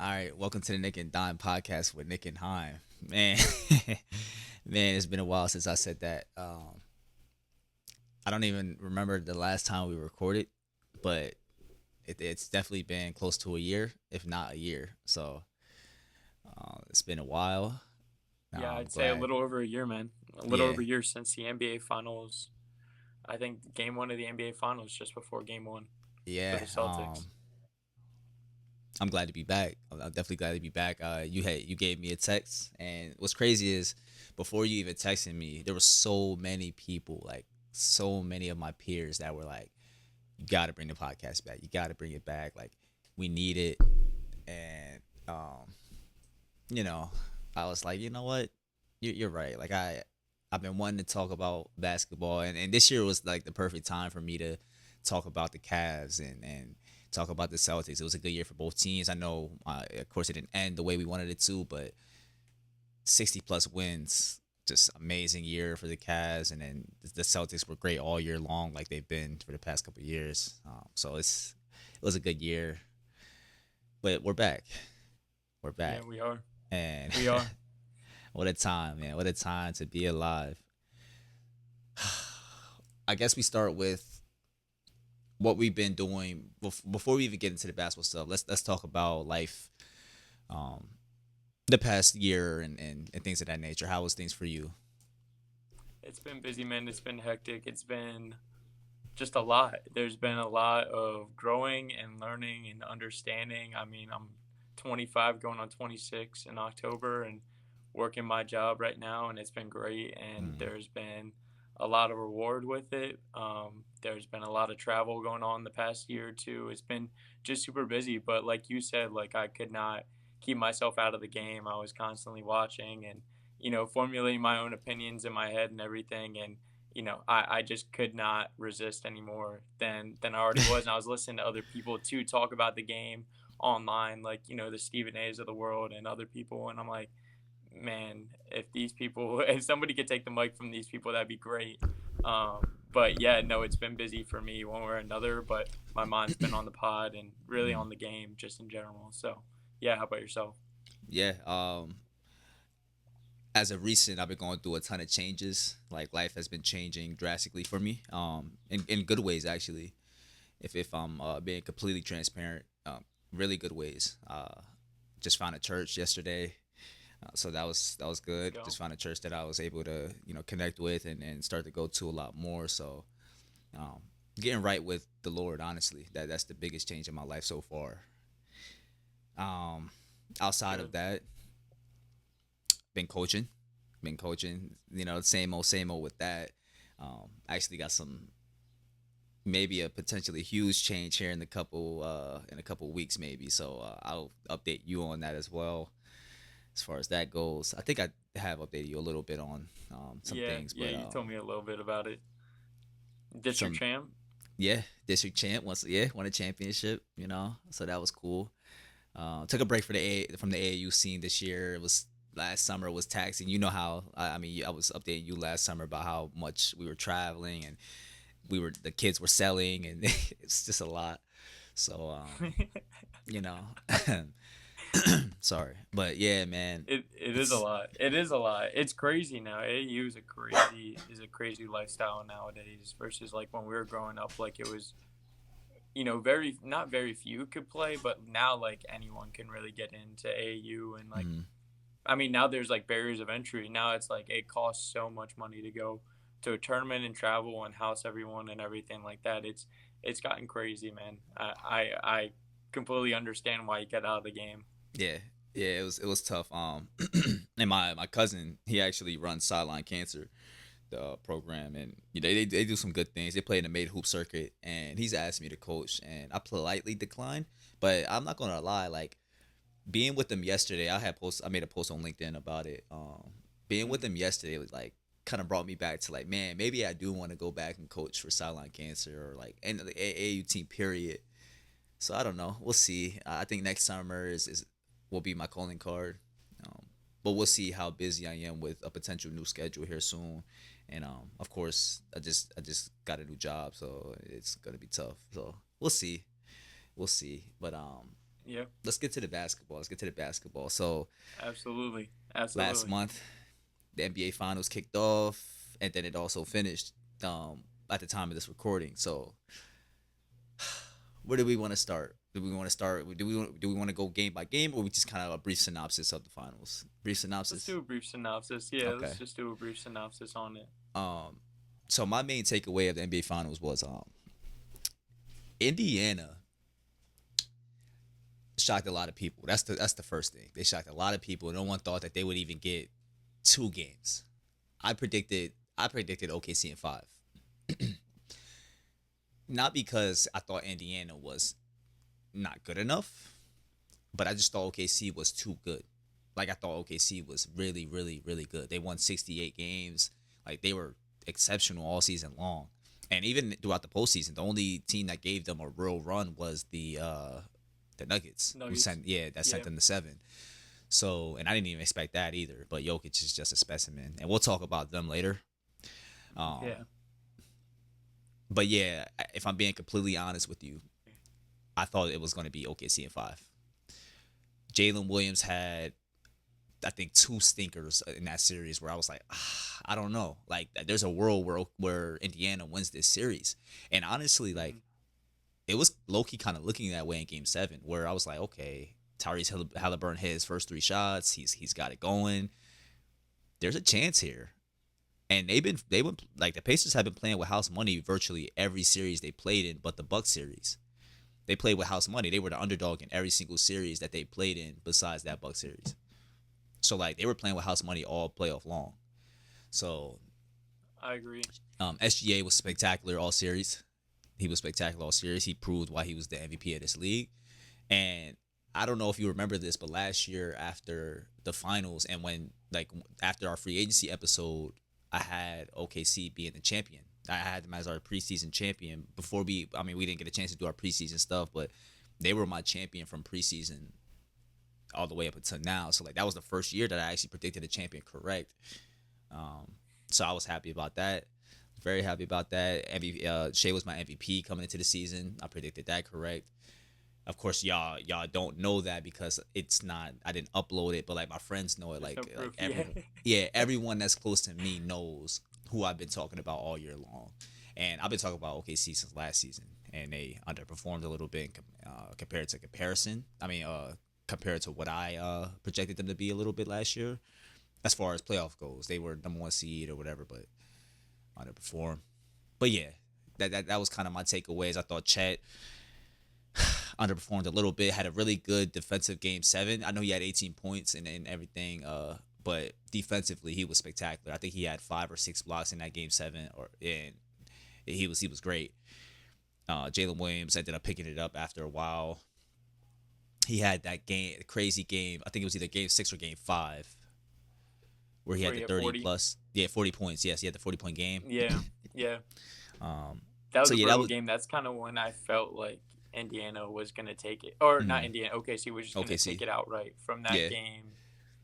All right, welcome to the Nick and Dime podcast with Nick and Heim. Man, man, it's been a while since I said that. I don't even remember the last time we recorded, but it's definitely been close to a year, if not a year. So it's been a while. Yeah, I'm I'd say a glad. little over a year, man. A little Yeah, over a year since the NBA Finals. I think game one of the NBA Finals just before game one for yeah. the Celtics. I'm glad to be back. I'm definitely glad to be back. You gave me a text, and what's crazy is before you even texted me, there were so many people, like so many of my peers that were like, "You got to bring the podcast back. You got to bring it back. Like we need it." And um, you know, I was like, you know what, you're right. Like I've been wanting to talk about basketball, and this year was like the perfect time for me to talk about the Cavs and talk about the Celtics. It was a good year for both teams. I know, of course, it didn't end the way we wanted it to, but 60 plus wins, just amazing year for the Cavs, and then the Celtics were great all year long, like they've been for the past couple of years. So it was a good year, but we're back. We're Yeah, back, we are. and We are. what a time, man! What a time to be alive. I guess we start with what we've been doing before we even get into the basketball stuff. Let's talk about life, um, the past year and things of that nature. How was things for you? It's been busy, man. It's been hectic. It's been just a lot. There's been a lot of growing and learning and understanding. I mean, I'm 25 going on 26 in October and working my job right now, and it's been great. And Mm, there's been a lot of reward with it. There's been a lot of travel going on the past year or two. It's been just super busy, but like you said, like I could not keep myself out of the game. I was constantly watching and formulating my own opinions in my head and everything. And I just could not resist anymore than I already was. And I was listening to other people too talk about the game online, like, the Stephen A's of the world and other people. And I'm like, man, if these people, if somebody could take the mic from these people, that'd be great. But yeah, no, it's been busy for me one way or another, but my mind's been on the pod and really mm. on the game just in general. So yeah, how about yourself? Yeah. As of recent, I've been going through a ton of changes. Like life has been changing drastically for me. In good ways actually. If I'm being completely transparent, really good ways. Just found a church yesterday. So that was Let's good. go. Just found a church that I was able to connect with and start to go to a lot more. So um, getting right with the Lord, honestly, that's the biggest change in my life so far. Um, Outside of Good. that, been coaching, been coaching. Same old with that. Actually got some maybe a potentially huge change here in a couple weeks maybe. So I'll update you on that as well as far as that goes. I think I have updated you a little bit on some Yeah, things, yeah, but you told me a little bit about it. District some champ. yeah, district champ once won a championship, so that was cool. Took a break from the AAU scene this year. It was last summer was taxing. You know how I mean I was updating you last summer about how much we were traveling and the kids were selling and it's just a lot. So you know, sorry, but yeah, man, It is a it's lot. It is a lot. It's crazy now. AU is a crazy lifestyle nowadays versus like when we were growing up. Like it was, very not very few could play, but now like anyone can really get into AU and like mm, I mean now there's like barriers of entry. Now it's like it costs so much money to go to a tournament and travel and house everyone and everything like that. It's gotten crazy, man. I completely understand why you get out of the game. yeah, yeah. It was tough. And my cousin, he actually runs Sideline Cancer, the program, and they do some good things. They play in the made hoop circuit, and he's asked me to coach, and I politely declined. But I'm not gonna lie, like being with them yesterday, I made a post on LinkedIn about it. Being with Mm. them yesterday was like kind of brought me back to like, man, maybe I do want to go back and coach for Sideline Cancer or like and the AAU team period. So I don't know. We'll see. I think next summer is will be my calling card. Um, but we'll see how busy I am with a potential new schedule here soon. And of course, I just got a new job, so it's gonna be tough. So we'll see. We'll see. But Yeah, let's get to the basketball. Let's get to the basketball. So absolutely, last absolutely. month, the NBA Finals kicked off, and then it also finished at the time of this recording. So where do we want to start? Do we want to start? Do we want to go game by game, or we just kind of a brief synopsis of the finals? Brief Let's synopsis. do a brief synopsis. Yeah, let's Okay. just do a brief synopsis on it. Um. So my main takeaway of the NBA Finals was Indiana shocked a lot of people. That's the first thing. They shocked a lot of people. No one thought that they would even get 2 games. I predicted OKC in 5. Not because I thought Indiana was not good enough, but I just thought OKC was too good. Like I thought OKC was really, really, really good. They won 68 games. Like they were exceptional all season long. And even throughout the postseason, the only team that gave them a real run was the Nuggets, who Nuggets. sent Yeah, them to 7. So, and I didn't even expect that either. But Jokic is just a specimen, and we'll talk about them later. Um, yeah. but yeah, if I'm being completely honest with you, I thought it was going to be OKC in 5. Jalen Williams had, I think, 2 stinkers in that series where I was like, I don't know. Like, there's a world where Indiana wins this series, and honestly, like, Mhm. it was low key kind of looking that way in Game 7, where I was like, okay, Tyrese Halliburton hit his first 3 shots. He's got it going. There's a chance here. And they been like the Pacers have been playing with house money virtually every series they played in, but the Bucks series they played with house money. They were the underdog in every single series that they played in besides that Bucks series. So like they were playing with house money all playoff long. So I agree. SGA was spectacular all series. He was spectacular all series. He proved why he was the MVP of this league. And I don't know if you remember this, but last year after the finals and when like after our free agency episode, I had OKC being the champion. I had them as our preseason champion before we didn't get a chance to do our preseason stuff, but they were my champion from preseason all the way up until now. So like that was the first year that I actually predicted a champion correct. Um, so I was happy about that. Very happy about that. Shea was my MVP coming into the season. I predicted that correct. Of course, y'all don't know that because it's not. I didn't upload it, but like my friends know it. There's no Like proof. Yeah. everyone, yeah, everyone that's close to me knows who I've been talking about all year long, and I've been talking about OKC since last season, and they underperformed a little bit compared to comparison. Compared to what I projected them to be a little bit last year, as far as playoff goes, they were number 1 seed or whatever, but underperformed. But yeah, that was kind of my takeaways. I thought Chet underperformed a little bit. Had a really good defensive game 7. I know he had 18 points and everything. But defensively he was spectacular. I think he had 5 or 6 blocks in that game 7, and he was great. Jalen Williams ended up picking it up after a while. He had that crazy game. I think it was either game 6 or game 5, where he had Where the you have 30 40. plus. Yeah, 40 points. Yes, he had the 40 point game. Yeah, yeah. Um, That was so a yeah, that brutal was game. That's kind of when I felt like Indiana was gonna take it, or not mm, Indiana. OKC was just gonna take OKC. it outright from that Yeah. game,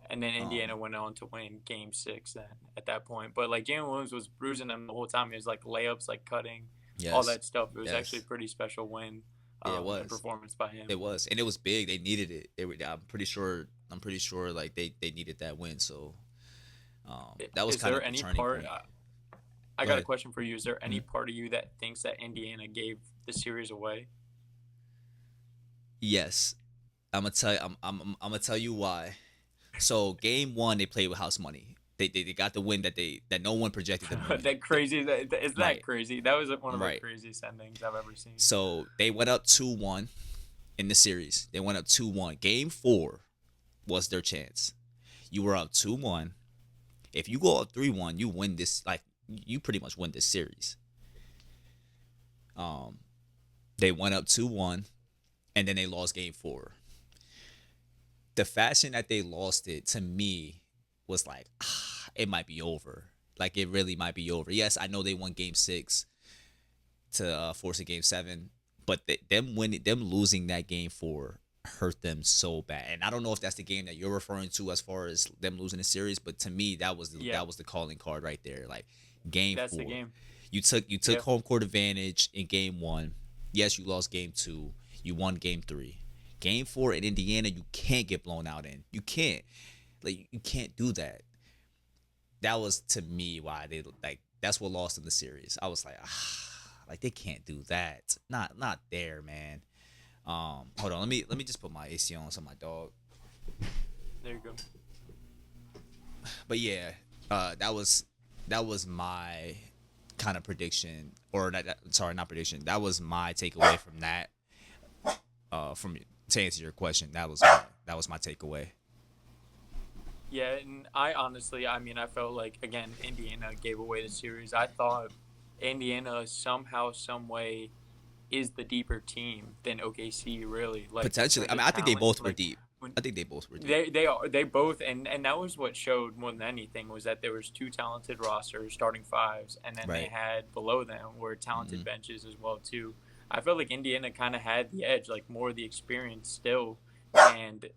and then Um, Indiana went on to win Game 6. Then at that point, but like Jalen Williams was bruising them the whole time. He was like layups, like cutting, all yes. that stuff. It was actually a Yes. pretty special win, Yeah, it and was. performance by him. It was, and it was big. They needed it. I'm pretty sure. I'm pretty sure. Like they needed that win. So that was Is kind there of the any turning part? point. I Go got a ahead. question for you. Is there any Mhm. part of you that thinks that Indiana gave the series away? Yes, I'm gonna tell you. I'm gonna tell you why. So game 1, they played with house money. They got the win that no one projected them to win. That crazy. Is that Right. crazy? That was one of the Right. craziest endings I've ever seen. So they went up 2-1 in the series. They went up 2-1. Game 4 was their chance. You were up 2-1. If you go up 3-1, you win this. Like you pretty much win this series. Um, they went up 2-1, and then they lost game 4. The fashion that they lost it to me was like, it might be over. Like it really might be over. Yes, I know they won game 6 to force a game 7, but them losing that game 4 hurt them so bad. And I don't know if that's the game that you're referring to as far as them losing the series, but to me Yeah, that was the calling card right there. Like game that's the 4, game. you took Yeah, home court advantage in game 1. Yes, you lost game 2. You won game 3. Game 4 in Indiana, you can't get blown out in. You can't. Like, you can't do that. That was, to me, why they, like, that's what lost in the series. I was like, like, they can't do that. Not there, man. Hold on. Let me just put my AC on so my dog. There you go. But yeah, that was my kind of prediction, or sorry, not prediction. That was my takeaway from that. From to answer your question, that was my takeaway. Yeah, and I honestly, I mean, I felt like again Indiana gave away the series. I thought Indiana somehow, some way is the deeper team than OKC. Really, like in Potentially, terms I mean, of I think they talent, both were like deep. when I think they both were deep. they both and that was what showed more than anything was that there was two talented rosters, starting fives, and then they Right. had below them were Hmm. talented benches as well too. I felt like Indiana kind of had the edge, like more of the experience still, and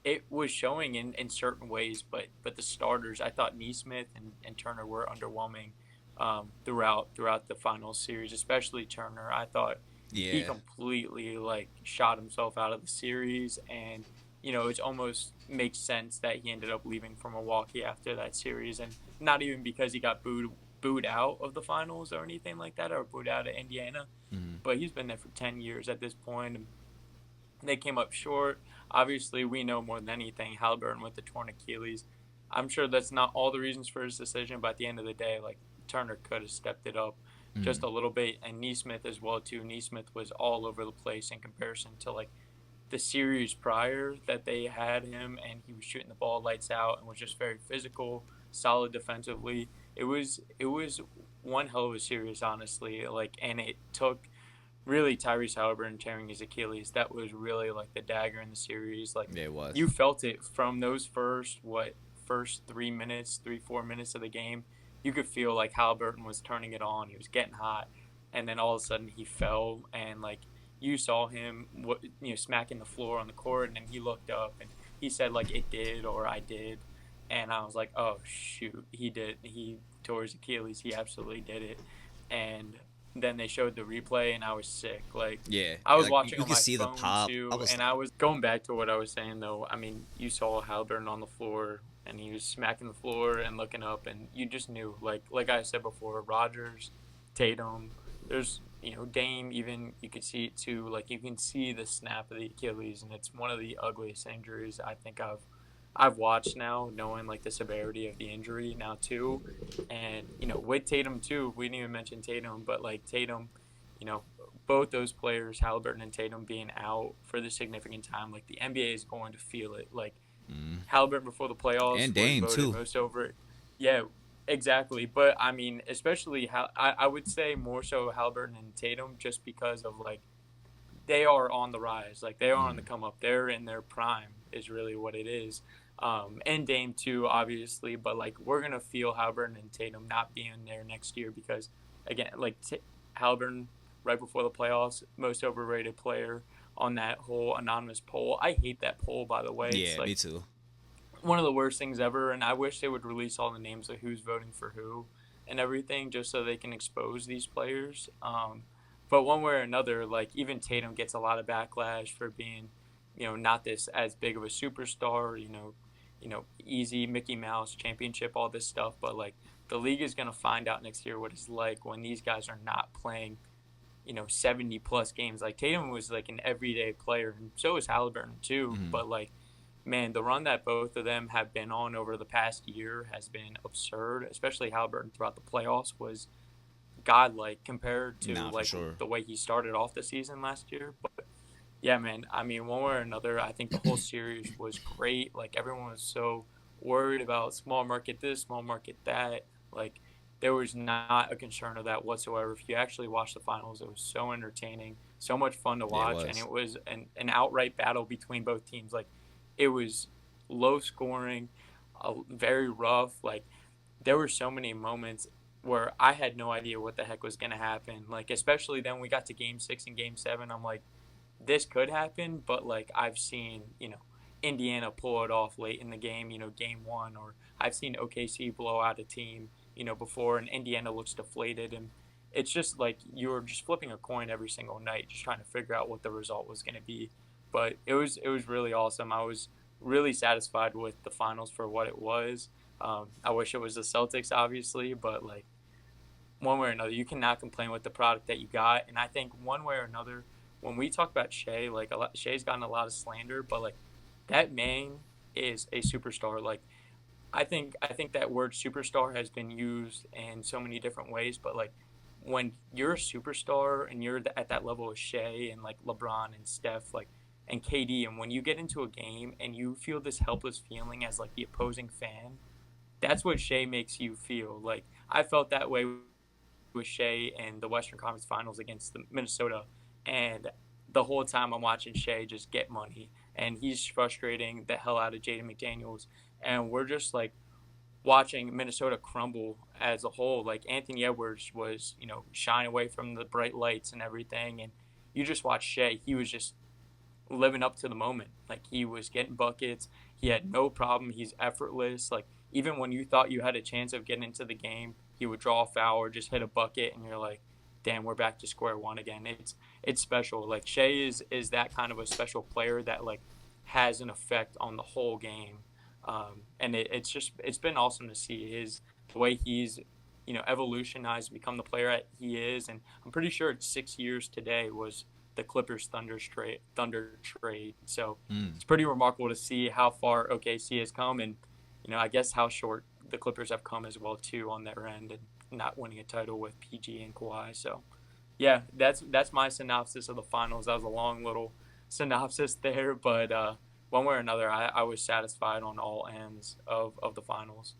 it was showing in certain ways, but the starters, I thought Neesmith and Turner were underwhelming throughout the final series, especially Turner. I thought he Yeah. completely like shot himself out of the series, and it almost makes sense that he ended up leaving for Milwaukee after that series, and not even because he got booed out of the finals or anything like that, or booed out of Indiana, Hmm. but he's been there for 10 years at this point, and they came up short. Obviously, we know more than anything Halliburton with the torn Achilles. I'm sure that's not all the reasons for his decision, but at the end of the day, like Turner could have stepped it up just Hmm. a little bit, and Neesmith as well too. Neesmith was all over the place in comparison to like the series prior that they had him, and he was shooting the ball lights out and was just very physical, solid defensively. It was one hell of a series, honestly. Like, and it took really Tyrese Halliburton tearing his Achilles. That was really like the dagger in the series. Like Yeah, it you was. felt it from those first 3 minutes, 3 4 minutes of the game. You could feel like Halliburton was turning it on. He was getting hot, and then all of a sudden he fell, and like you saw him, smacking the floor on the court, and then he looked up and he said like it did or I did, and I was like, oh shoot, he did. He tore his Achilles. He absolutely did it, and then they showed the replay and I was sick. Like Yeah, I was like watching you on could my see the phone pop. I too, was and I was going back to what I was saying though. I mean, you saw Halliburton on the floor and he was smacking the floor and looking up, and you just knew, like I said before, Rogers, Tatum, there's Dame, even you could see it too. Like you can see the snap of the Achilles, and it's one of the ugliest injuries I think I've watched now, knowing like the severity of the injury now too. And with Tatum too, we didn't even mention Tatum, but like Tatum, you know, both those players, Halliburton and Tatum, being out for the significant time, like the NBA is going to feel it. Like Halliburton before the playoffs and was Dame voted too. most over. Yeah, exactly. But I mean, especially I would say more so Halliburton and Tatum, just because of like they are on the rise. Like they are on the Mm. come up. They're in their prime is really what it is. And Dame too, obviously. But like we're gonna feel Halliburton and Tatum not being there next year because again, like Halliburton right before the playoffs, most overrated player on that whole anonymous poll. I hate that poll, by the way. It's Yeah, me like too. one of the worst things ever, and I wish they would release all the names of who's voting for who and everything, just so they can expose these players. But one way or another, like even Tatum gets a lot of backlash for being, not this as big of a superstar. Easy Mickey Mouse championship, all this stuff. But like the league is gonna find out next year what it's like when these guys are not playing 70 plus games. Like Tatum was like an everyday player, and so is Halliburton too. Hmm. But like, man, the run that both of them have been on over the past year has been absurd. Especially Halliburton throughout the playoffs was godlike compared to Nah, for like sure. the way he started off the season last year. But yeah, man, I mean, one way or another, I think the whole series was great. Like everyone was so worried about small market this, small market that. Like there was not a concern of that whatsoever. If you actually watched the finals, it was so entertaining, so much fun to Yeah, it watch, and was. it was an outright battle between both teams. Like it was low scoring, very rough. Like there were so many moments where I had no idea what the heck was going to happen. Like especially then we got to game 6 and game 7, I'm like this could happen, but like I've seen, Indiana pull it off late in the game, game 1, or I've seen OKC blow out a team, before, and Indiana looks deflated, and it's just like you're just flipping a coin every single night just trying to figure out what the result was going to be. but it was really awesome. I was really satisfied with the finals for what it was. I wish it was the Celtics, obviously, but like one way or another, you cannot complain with the product that you got. And I think one way or another, when we talk about Shea, like Shea's gotten a lot of slander, but like that man is a superstar. Like I think that word superstar has been used in so many different ways, but like when you're a superstar and you're at that level of Shea and like LeBron and Steph, like and KD, and when you get into a game and you feel this helpless feeling as like the opposing fan, that's what Shea makes you feel. Like I felt that way with Shea in the Western Conference Finals against the Minnesota, and the whole time I'm watching Shea just get money, and he's frustrating the hell out of Jaden McDaniels, and we're just like watching Minnesota crumble as a whole. Like Anthony Edwards was, shying away from the bright lights and everything, and you just watch Shea. He was just living up to the moment. Like he was getting buckets. He had no problem. He's effortless. Like even when you thought you had a chance of getting into the game, he would draw a foul or just hit a bucket, and you're like, "Damn, we're back to square one again." It's special. Like Shea is that kind of a special player that like has an effect on the whole game, and it's been awesome to see the way he's evolutionized, become the player that he is, and I'm pretty sure it's 6 years today was the Clippers Thunder trade. So Mm. it's pretty remarkable to see how far OKC has come, and I guess how short the Clippers have come as well too on their end, and not winning a title with PG and Kawhi. So yeah, that's my synopsis of the finals. That was a long little synopsis there, but one way or another, I was satisfied on all ends of the finals.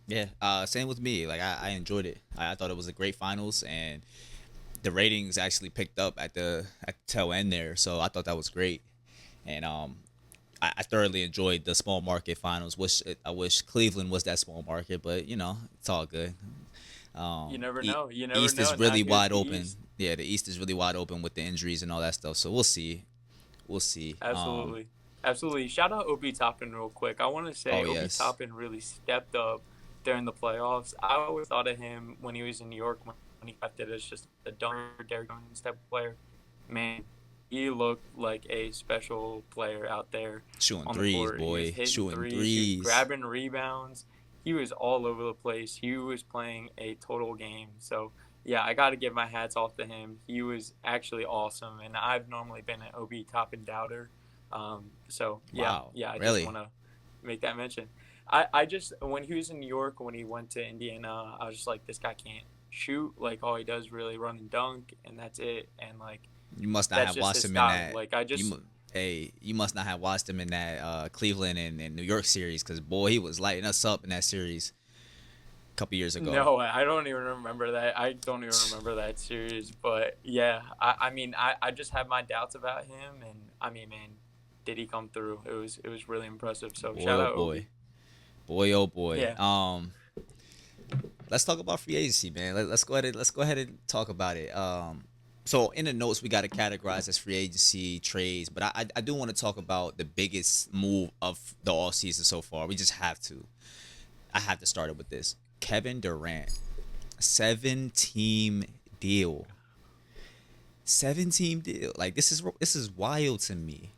Yeah, same with me. Like I enjoyed it. I thought it was a great finals, and the ratings actually picked up at the tail end there. So I thought that was great, and I thoroughly enjoyed the small market finals. I wish Cleveland was that small market, but it's all good. You never E- know. You never East know. is And now really here's wide the open. East. Yeah, the East is really wide open with the injuries and all that stuff. So we'll see. We'll see. Absolutely. Absolutely. Shout out Obi Toppin real quick. I want to Oh say Obi yes, Toppin really stepped up during the playoffs. I always thought of him when he was in New York when he got it as just a dunker, Derrick Jones type of player. Man, he looked like a special player out there shooting on the threes, court. He was boy, hitting shooting threes, he was threes. grabbing rebounds. He was all over the place. He was playing a total game. So, yeah, I got to give my hats off to him. He was actually awesome. And I've normally been an Obi Toppin doubter. So yeah, Wow, yeah, I just really? want to make that mention. I just when he was in New York, when he went to Indiana, I was just like, this guy can't shoot. Like all he does really run and dunk, and that's it. And like You must not that's have just watched his him in style. that. Like I You, just hey, you must not have watched him in that Cleveland and New York series, because boy, he was lighting us up in that series a couple years ago. no, I don't even remember that. I don't even remember that series. But yeah, I mean, I just have my doubts about him, and I mean, man, did he come through? It was really impressive. So Boy, shout oh out boy, Obi. boy, oh boy. Yeah. Let's talk about free agency, man. Let's go ahead and talk about it. So in the notes we got to categorize as free agency trades, but I do want to talk about the biggest move of the all season so far. We just have to. I have to start it with this. Kevin Durant, 7 team deal. 7 team deal. Like this is wild to me.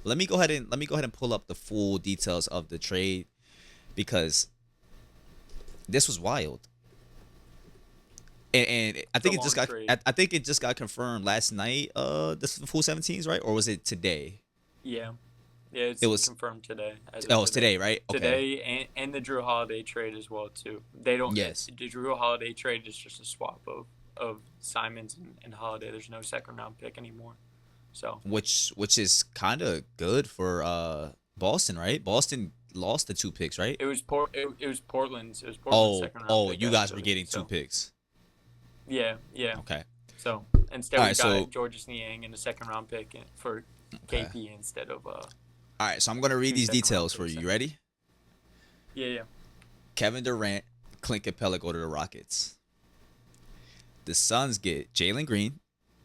Let me go ahead and pull up the full details of the trade, because this was wild. And I It's a think it just long got trade. I think it just got confirmed last night. This full 17s, right? Or was it today? Yeah. Yeah, It it's was confirmed today, as of oh, it's today. today, right? Okay. Today and the Drew Holiday trade as well too. They don't Yes. the Drew Holiday trade is just a swap of Simons and Holiday. There's no second round pick anymore. So Which is kind of good for Boston, right? Boston lost the 2 picks, right? it was Portland's Oh, second round oh, pick you guys were actually. getting two So picks. yeah, yeah. Okay. So instead All we right, got so Georges Niang and a second round pick for okay. KP instead of All right, so I'm going to read two these second round details for picks you. You anyway. ready? Yeah, yeah. Kevin Durant, Clint Capella go to the Rockets. The Suns get Jalen Green,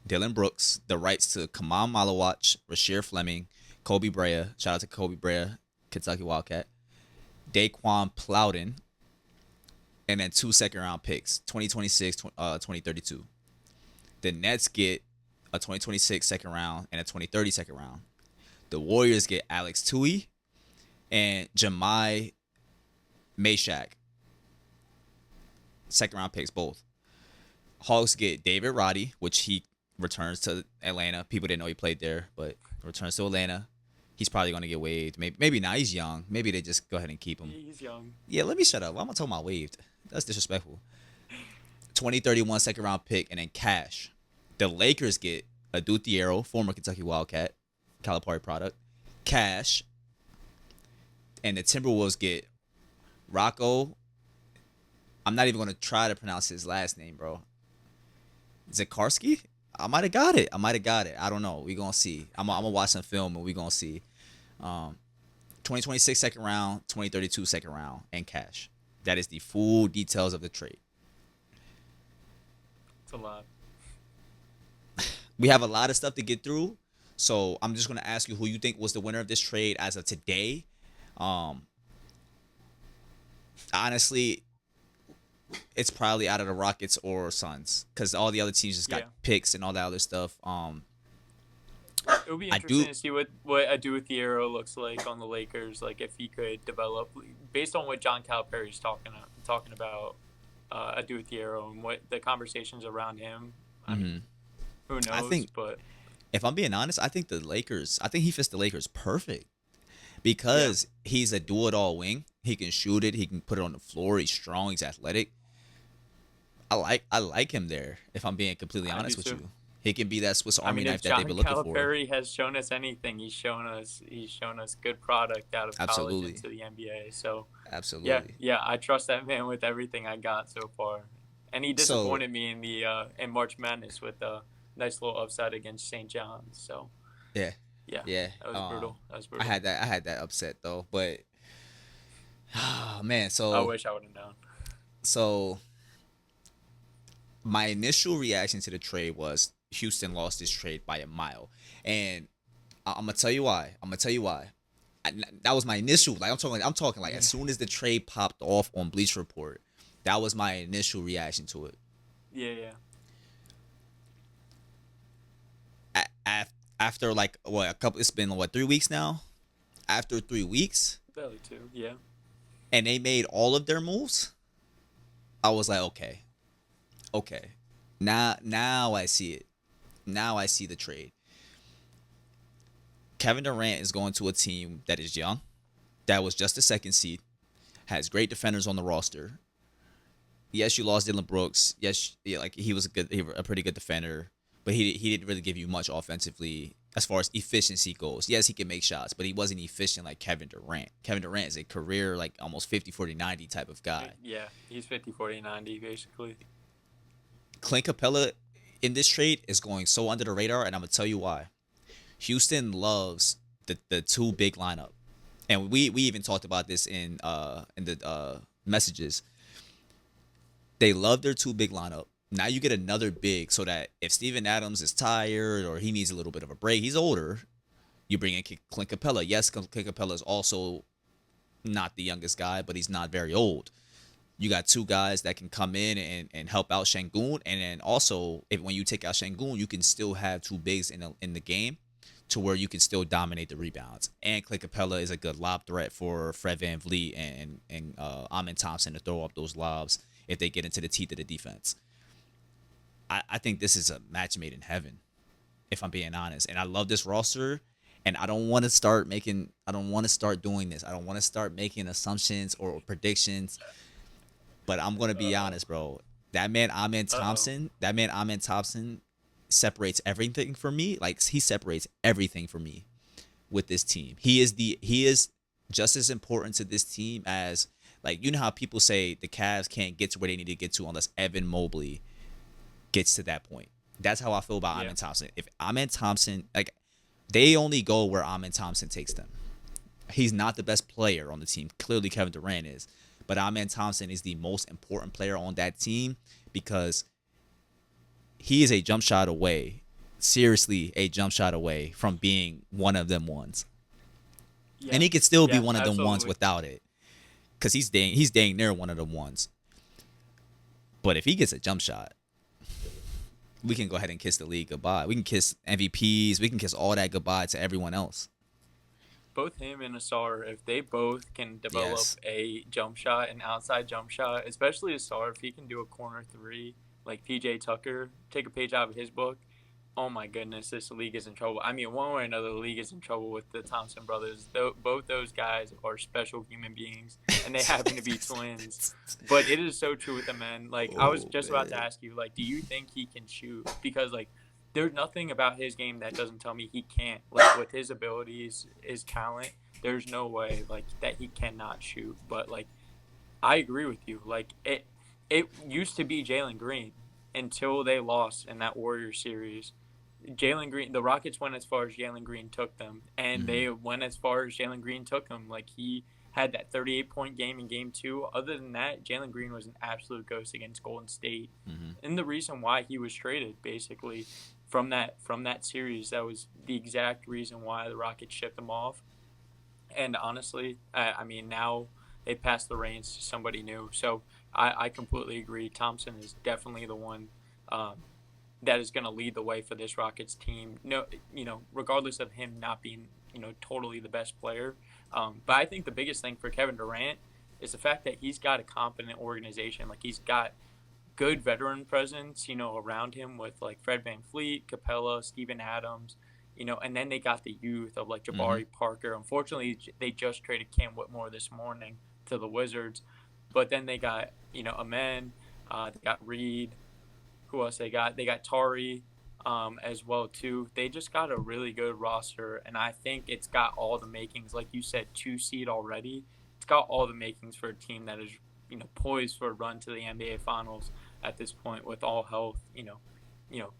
Dylan Brooks, the rights to Kamal Malawach, Rasheer Fleming, Kobe Brea. Shout out to Kobe Brea, Kentucky Wildcat. Daquan Plowden, and then 2 second round picks, 2026, 2032. The Nets get a 2026 second round and a 2030 second round. The Warriors get Alex Tui and Jemai Meshack, second round picks both. Hawks get David Roddy, which he returns to Atlanta. People didn't know he played there, but returns to Atlanta. He's probably going to get waived. Maybe not. He's young. Maybe they just go ahead and keep him. He's young. Yeah, let me shut up. I'm not talking about waived. That's disrespectful. 2031 second round pick and then cash. The Lakers get Aduthiero, former Kentucky Wildcat, Calipari product, cash, and the Timberwolves get Rocco. I'm not even going to try to pronounce his last name, bro. Zakarski? I might have got it. I don't know. We gonna see. I'm gonna watch some film and we gonna see. 2026 second round, 2032 second round, and cash. That is the full details of the trade. It's a lot. We have a lot of stuff to get through, so I'm just gonna ask you who you think was the winner of this trade as of today. Honestly, it's probably out of the Rockets or Suns because all the other teams just got picks and all that other stuff. It would be interesting to see what Aduthiero looks like on the Lakers. Like if he could develop based on what John Calipari's talking about Aduthiero and what the conversations around him. I mean, who knows? But if I'm being honest, I think he fits the Lakers perfect because he's a do-it-all wing. He can shoot it. He can put it on the floor. He's strong. He's athletic. I like him there. If I'm being completely honest with you, he can be that Swiss Army knife that they've been looking for. Calipari has shown us anything. He's shown us good product out of college into the NBA. So absolutely, yeah, I trust that man with everything I got so far. And he disappointed me in March Madness with a nice little upset against St. John's. So yeah, that was brutal. I had that upset though, but man, so I wish I would have known. So my initial reaction to the trade was Houston lost this trade by a mile, and I'm gonna tell you why. That was my initial. Like I'm talking like as soon as the trade popped off on Bleacher Report, that was my initial reaction to it. Yeah. After like it's been 3 weeks now. After 3 weeks, barely 2, yeah. And they made all of their moves. I was like, okay. Now I see it. Now I see the trade. Kevin Durant is going to a team that is young, that was just a second seed, has great defenders on the roster. Yes, you lost Dylan Brooks. Yes, like he was a pretty good defender, but he didn't really give you much offensively as far as efficiency goes. Yes, he can make shots, but he wasn't efficient like Kevin Durant. Kevin Durant is a career like almost 50-40-90 type of guy. Yeah, he's 50-40-90 basically. Clint Capella in this trade is going so under the radar, and I'm gonna tell you why. Houston loves the two big lineup, and we even talked about this in the messages. They love their two big lineup. Now you get another big, so that if Steven Adams is tired or he needs a little bit of a break, he's older. You bring in Clint Capella. Yes, Clint Capella is also not the youngest guy, but he's not very old. You got two guys that can come in and help out Şengün, and then also when you take out Şengün, you can still have two bigs in the game, to where you can still dominate the rebounds. And Clint Capella is a good lob threat for Fred VanVleet and Amen Thompson to throw up those lobs if they get into the teeth of the defense. I think this is a match made in heaven, if I'm being honest. And I love this roster, and I don't want to start doing this. I don't want to start making assumptions or predictions. But I'm gonna be honest, bro. That man Amen Thompson separates everything for me. Like, he separates everything for me with this team. He is just as important to this team as, like, you know how people say the Cavs can't get to where they need to get to unless Evan Mobley gets to that point. That's how I feel about Amen Thompson. If Amen Thompson, like, they only go where Amen Thompson takes them. He's not the best player on the team. Clearly Kevin Durant is. But Amen Thompson is the most important player on that team because he is a jump shot away, seriously a jump shot away from being one of them ones. Yeah. And he could still be one of them ones without it, because he's dang near one of them ones. But if he gets a jump shot, we can go ahead and kiss the league goodbye. We can kiss MVPs. We can kiss all that goodbye to everyone else. both him and Asar, if they both can develop Yes. a jump shot, an outside jump shot, especially Asar, if he can do a corner three like PJ Tucker, take a page out of his book. Oh my goodness, this league is in trouble. I mean, one way or another, the league is in trouble with the Thompson brothers. Both those guys are special human beings, and they happen to be twins. But it is so true with the men. Like I was Oh just about to man. ask you, like, do you think he can shoot? Because like there's nothing about his game that doesn't tell me he can't. Like with his abilities, his talent, there's no way like that he cannot shoot. But like I agree with you. Like it used to be Jalen Green until they lost in that Warriors series. Jalen Green, the Rockets went as far as Jalen Green took them, and Hmm. they went as far as Jalen Green took them. Like he had that 38-point game in game two. Other than that, Jalen Green was an absolute ghost against Golden State. Hmm. And the reason why he was traded basically from that series, that was the exact reason why the Rockets shipped him off. And honestly, I mean, now they passed the reins to somebody new. So I completely agree. Thompson is definitely the one um, that is going to lead the way for this Rockets team. No, regardless of him not being, totally the best player. But I think the biggest thing for Kevin Durant is the fact that he's got a competent organization. Like he's got good veteran presence, around him with like Fred VanVleet, Capella, Steven Adams, and then they got the youth of like Hmm. Jabari Parker. Unfortunately, they just traded Cam Whitmore this morning to the Wizards, but then they got Amen, they got Reed. Who else they got? They got Tari, as well too. They just got a really good roster, and I think it's got all the makings. Like you said, 2 seed already. It's got all the makings for a team that is poised for a run to the NBA Finals at this point with all health.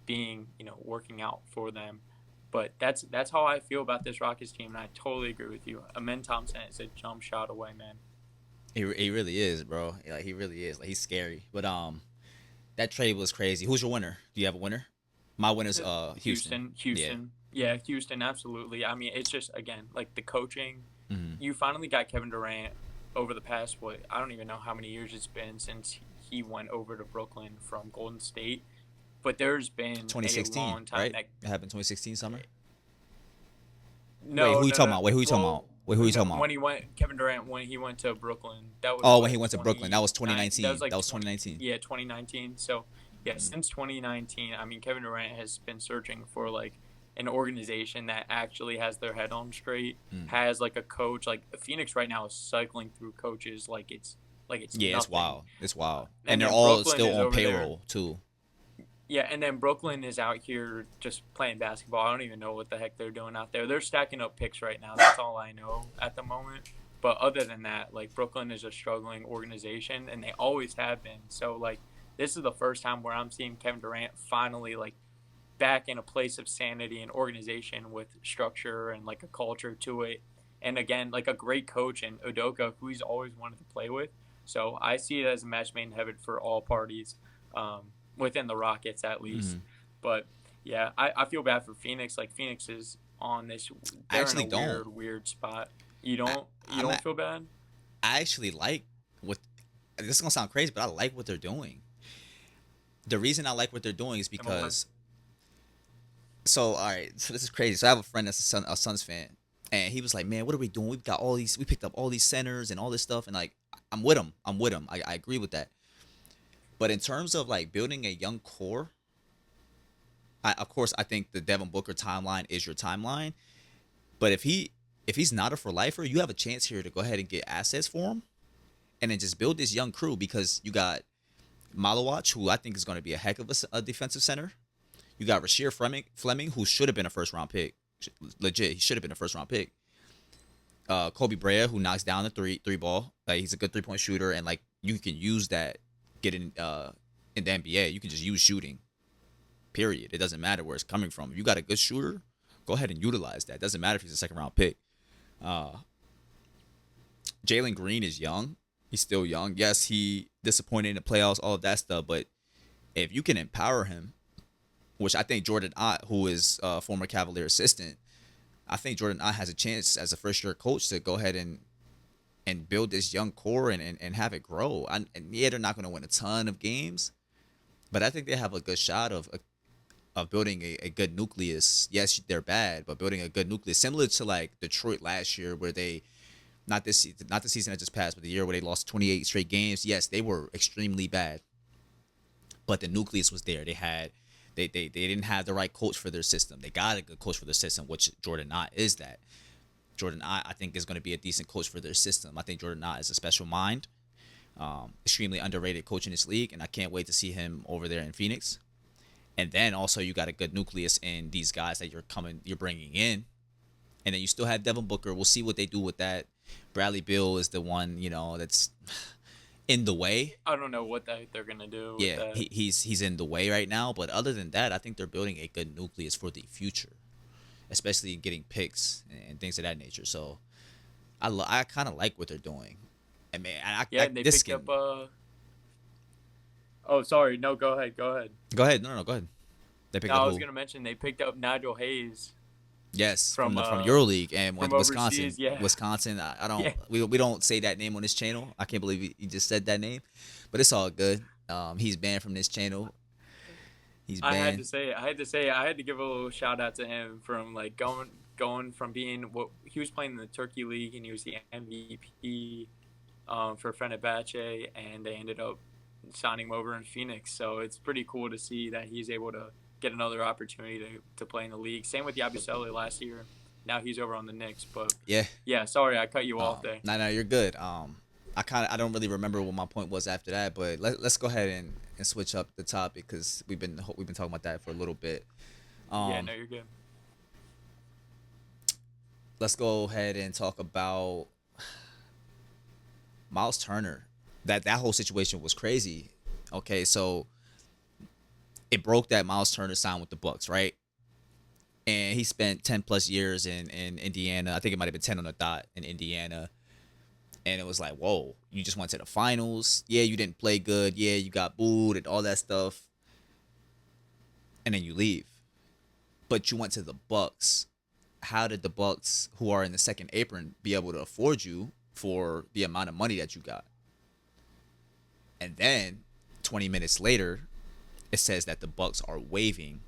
Being working out for them. But that's how I feel about this Rockets team, and I totally agree with you. Amen Thompson is a jump shot away, man. He really is, bro. Like he really is. Like he's scary. But that trade was crazy. Who's your winner? Do you have a winner? My winner's Houston. Yeah. Houston, yeah, Houston, absolutely. I mean, it's just again like the coaching. Hmm. You finally got Kevin Durant over the past what I don't even know how many years it's been since he went over to Brooklyn from Golden State, but there's been a 2016, long time right? that It happened 2016 summer. Wait, no, who you no, talking no. about? Wait, who you talking about? Well, Wait, who you no, talking about? when he went Kevin Durant when he went to Brooklyn, that was Oh, when he what went to Brooklyn, that was 29. That was 2019. like That was 20. 2019. Yeah, 2019. So yeah, Mm-hmm. since 2019, I mean Kevin Durant has been searching for like an organization that actually has their head on straight, Mm. has like a coach. Like Phoenix right now is cycling through coaches like it's Yeah, it's nothing. wild. It's wild, and And they're then all Brooklyn still is on over there. payroll too. Yeah, and then Brooklyn is out here just playing basketball. I don't even know what the heck they're doing out there. They're stacking up picks right now. That's all I know at the moment. But other than that, like Brooklyn is a struggling organization and they always have been. So like this is the first time where I'm seeing Kevin Durant finally like back in a place of sanity and organization with structure and like a culture to it. And again, like a great coach in Udoka, who he's always wanted to play with. So I see it as a match made in heaven for all parties, within the Rockets at least. Hmm. But yeah, I feel bad for Phoenix. Like Phoenix is on this, I they're in actually a don't. weird spot. You I don't you I'm don't a, feel bad? I actually like what. This is gonna sound crazy, but I like what they're doing. The reason I like what they're doing is Similar. because so all right, so this is crazy. So I have a friend that's a Suns fan, and he was like, "Man, what are we doing? We've got all these. We picked up all these centers and all this stuff." And like, I'm with him. I'm with him. I agree with that. But in terms of like building a young core, of course I think the Devin Booker timeline is your timeline. But if he's not a for lifer, you have a chance here to go ahead and get assets for him, and then just build this young crew because you got Malowach, who I think is going to be a heck of a defensive center. You got Rasheer Fleming, who should have been a first round pick. Legit, he should have been a first round pick. Kobe Brea, who knocks down the three ball. Like he's a good 3 point shooter, and like you can use that getting in the NBA. You can just use shooting. Period. It doesn't matter where it's coming from. If you got a good shooter, go ahead and utilize that. It doesn't matter if he's a second round pick. Uh, Jalen Green is young. He's still young. Yes, he disappointed in the playoffs, all of that stuff. But if you can empower him, which I think Jordan Ott, who is a former Cavalier assistant, I think Jordan Ott has a chance as a first year coach to go ahead and build this young core and have it grow. And yeah, they're not going to win a ton of games, but I think they have a good shot of of building a good nucleus. Yes, they're bad, but building a good nucleus, similar to like Detroit last year, where they not the season that just passed, but the year where they lost 28 straight games. Yes, they were extremely bad, but the nucleus was there. They didn't have the right coach for their system. They got a good coach for their system, which Jordan Knott is that. Jordan Knott, I think, is going to be a decent coach for their system. I think Jordan Knott is a special mind, extremely underrated coach in this league, and I can't wait to see him over there in Phoenix. And then also you got a good nucleus in these guys that you're bringing in, and then you still have Devin Booker. We'll see what they do with that. Bradley Beal is the one that's in the way. I don't know what they're gonna do with Yeah, that. he's in the way right now. But other than that, I think they're building a good nucleus for the future, especially getting picks and things of that nature. So I kind of like what they're doing. I mean, Yeah, and they this picked can up. Oh, sorry. No, go ahead. Go ahead. go ahead. No, go ahead. They No, picked up I was who? gonna mention they picked up Nigel Hayes Yes, from from EuroLeague and from with Wisconsin. overseas. Yeah, Wisconsin. I don't. yeah. We don't say that name on this channel. I can't believe he just said that name, but it's all good. He's banned from this channel. He's banned. I had to give a little shout out to him from like going from being what he was playing in the Turkey League and he was the MVP for Fenerbahce, and they ended up signing him over in Phoenix. So it's pretty cool to see that he's able to get another opportunity to play in the league. Same with Yabusele last year. Now he's over on the Knicks. But Yeah. yeah, sorry I cut you off there. No, you're good. I don't really remember what my point was after that, but let's go ahead and switch up the topic because we've been talking about that for a little bit. Yeah, Um, no, you're good. let's go ahead and talk about Miles Turner. That whole situation was crazy. Okay, so it broke that Miles Turner signed with the Bucks, right? And he spent 10 plus years in Indiana. I think it might have been 10 on the dot in Indiana. And it was like, whoa, you just went to the finals. Yeah, you didn't play good. Yeah, you got booed and all that stuff. And then you leave. But you went to the Bucks. How did the Bucks, who are in the second apron, be able to afford you for the amount of money that you got? And then 20 minutes later, it says that the Bucks are waiving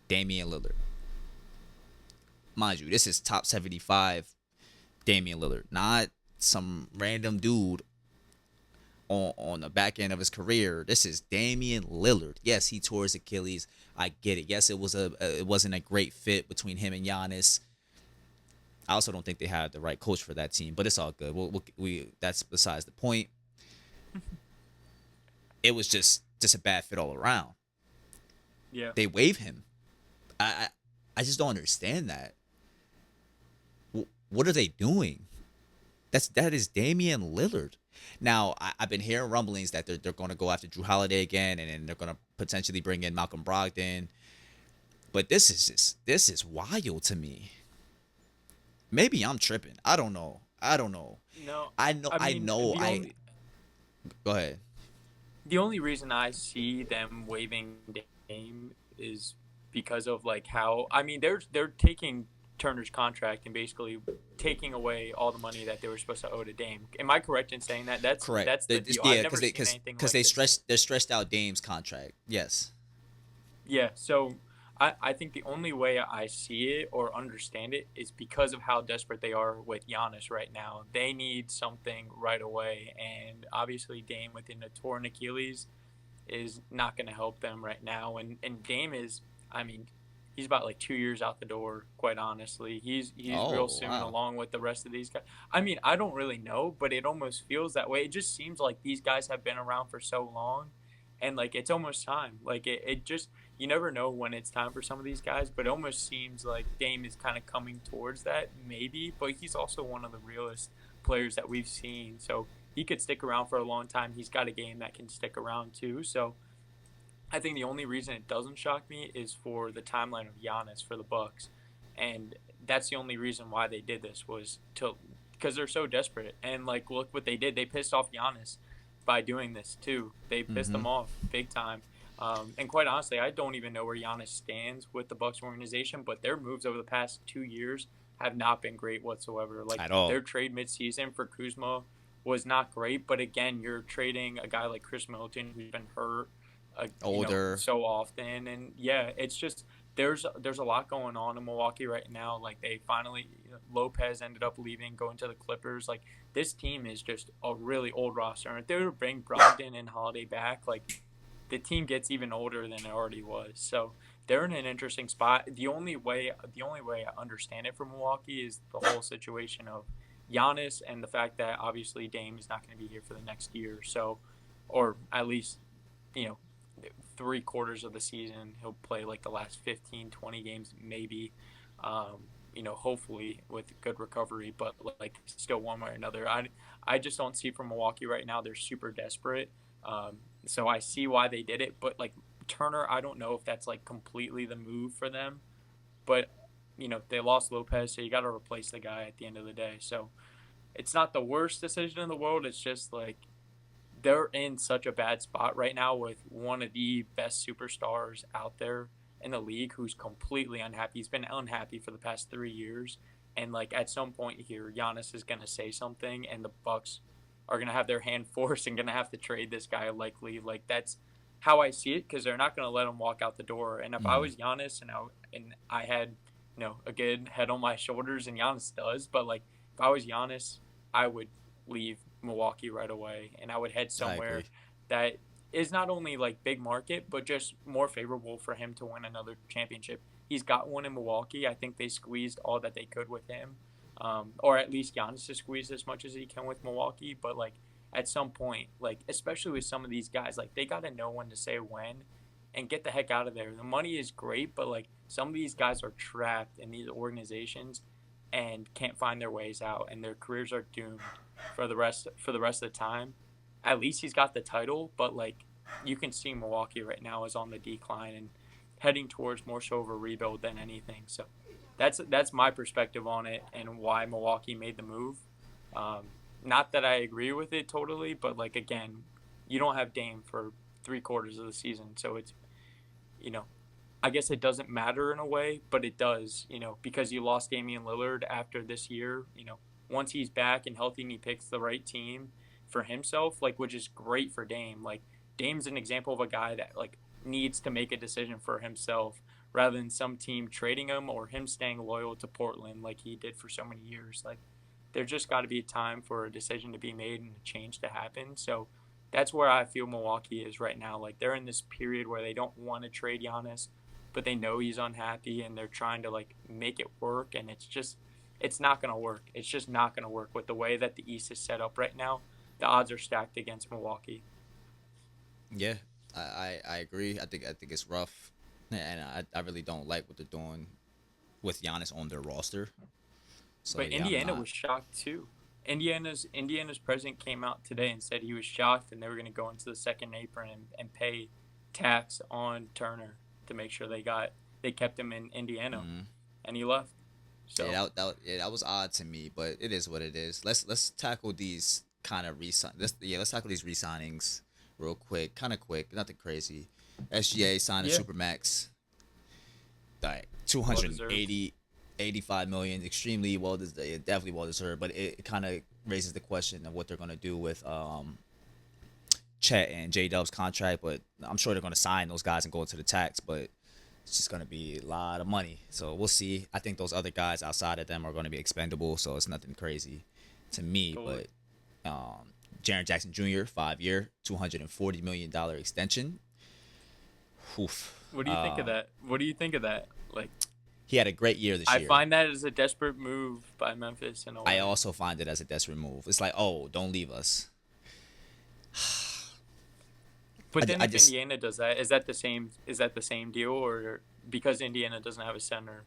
Damian Lillard. Mind you, this is top 75 Damian Lillard, not some random dude on the back end of his career. This is Damian Lillard. Yes, he tore his Achilles. I get it. Yes, it wasn't a great fit between him and Giannis. I also don't think they had the right coach for that team, but it's all good. We that's besides the point. It was just a bad fit all around. Yeah. They waive him. I just don't understand that. What are they doing? That is Damian Lillard. Now I've been hearing rumblings that they're going to go after Drew Holiday again, and then they're going to potentially bring in Malcolm Brogdon. But this is wild to me. Maybe I'm tripping. I don't know. No, I know. I I mean know. Go ahead. the only reason I see them waiving Dame is because of like how I mean they're taking Turner's contract and basically taking away all the money that they were supposed to owe to Dame. Am I correct in saying that? Correct. That's the deal. Yeah, I've never seen anything because like this. they're stressed out Dame's contract. Yes. Yeah, so I think the only way I see it or understand it is because of how desperate they are with Giannis right now. They need something right away, and obviously Dame within a torn Achilles is not going to help them right now. And Dame is, I mean, he's about like 2 years out the door. Quite honestly, he's real Oh soon wow. along with the rest of these guys. I mean, I don't really know, but it almost feels that way. It just seems like these guys have been around for so long, and like it's almost time. Like it just you never know when it's time for some of these guys, but it almost seems like Dame is kind of coming towards that, maybe. But he's also one of the realest players that we've seen, so he could stick around for a long time. He's got a game that can stick around too. So I think the only reason it doesn't shock me is for the timeline of Giannis for the Bucks, and that's the only reason why they did this was to because they're so desperate. And like, look what they did. They pissed off Giannis by doing this too. They pissed Mm-hmm. him off big time. And quite honestly, I don't even know where Giannis stands with the Bucks organization, but their moves over the past 2 years have not been great whatsoever. Like At all. their trade midseason for Kuzma was not great, but again, you're trading a guy like Chris Middleton who's been hurt, Older. so often. And yeah, it's just there's a lot going on in Milwaukee right now. Like they finally Lopez ended up leaving, going to the Clippers. Like this team is just a really old roster. And if they were to bring Brogdon and Holiday back, like the team gets even older than it already was. So they're in an interesting spot. The only way I understand it for Milwaukee is the whole situation of Giannis and the fact that obviously Dame is not going to be here for the next year or so, or at least you know 3 quarters of the season. He'll play like the last 15, 20 games maybe. Hopefully with good recovery, but like still one way or another. I just don't see from Milwaukee right now. They're super desperate. So I see why they did it, but like Turner, I don't know if that's like completely the move for them. But they lost Lopez, so you got to replace the guy at the end of the day. So it's not the worst decision in the world. It's just like they're in such a bad spot right now with one of the best superstars out there in the league who's completely unhappy. He's been unhappy for the past 3 years. And like at some point here, Giannis is gonna say something and the Bucks are gonna have their hand forced and gonna have to trade this guy likely. Like that's how I see it because they're not gonna let him walk out the door. And if I Mm, was Giannis and I had a good head on my shoulders, and Giannis does, but like if I was Giannis, I would leave Milwaukee right away, and I would head I somewhere agree. that is not only like big market, but just more favorable for him to win another championship. He's got one in Milwaukee. I think they squeezed all that they could with him, or at least Giannis has squeezed as much as he can with Milwaukee. But like at some point, like especially with some of these guys, like they got to know when to say when and get the heck out of there. The money is great, but like some of these guys are trapped in these organizations and can't find their ways out, and their careers are doomed for the rest of the time. At least he's got the title, but like you can see Milwaukee right now is on the decline and heading towards more so of a rebuild than anything. So that's my perspective on it and why Milwaukee made the move. Um, Not that I agree with it totally, but like again, you don't have Dame for 3 quarters of the season, so it's you know I guess it doesn't matter in a way, but it does, because you lost Damian Lillard after this year. Once he's back and healthy and he picks the right team for himself, like which is great for Dame. Like Dame's an example of a guy that like needs to make a decision for himself rather than some team trading him or him staying loyal to Portland like he did for so many years. Like there just got to be a time for a decision to be made and a change to happen. So that's where I feel Milwaukee is right now. Like they're in this period where they don't want to trade Giannis, but they know he's unhappy and they're trying to like make it work, and it's not going to work. It's just not going to work with the way that the East is set up right now. The odds are stacked against Milwaukee. Yeah, I agree. I think it's rough, and I really don't like what they're doing with Giannis on their roster. So But yeah, I'm Indiana not. was shocked too. Indiana's president came out today and said he was shocked and they were going to go into the second apron and pay tax on Turner to make sure they kept him in Indiana, Mm, and he left. yeah, So that was odd to me, but it is what it is. Let's tackle these kind of resign. Let's tackle these resignings real quick, kind of quick, nothing crazy. SGA signed a yeah, supermax, like well deserved. 85 million, extremely well deserved, definitely well deserved. But it kind of raises the question of what they're gonna do with Chet and J Dub's contract. But I'm sure they're gonna sign those guys and go into the tax. But it's just gonna be a lot of money. So we'll see. I think those other guys outside of them are gonna be expendable. So it's nothing crazy to me. Totally. But um, Jaren Jackson Jr. 5 year, $240 million extension. Oof. What do you think of that? What do you think of that? Like, He had a great year this I year. find that as a desperate move by Memphis in a I way. also find it as a desperate move. It's like, oh, don't leave us. But then I if just, Indiana does that, is that the same deal, or because Indiana doesn't have a center,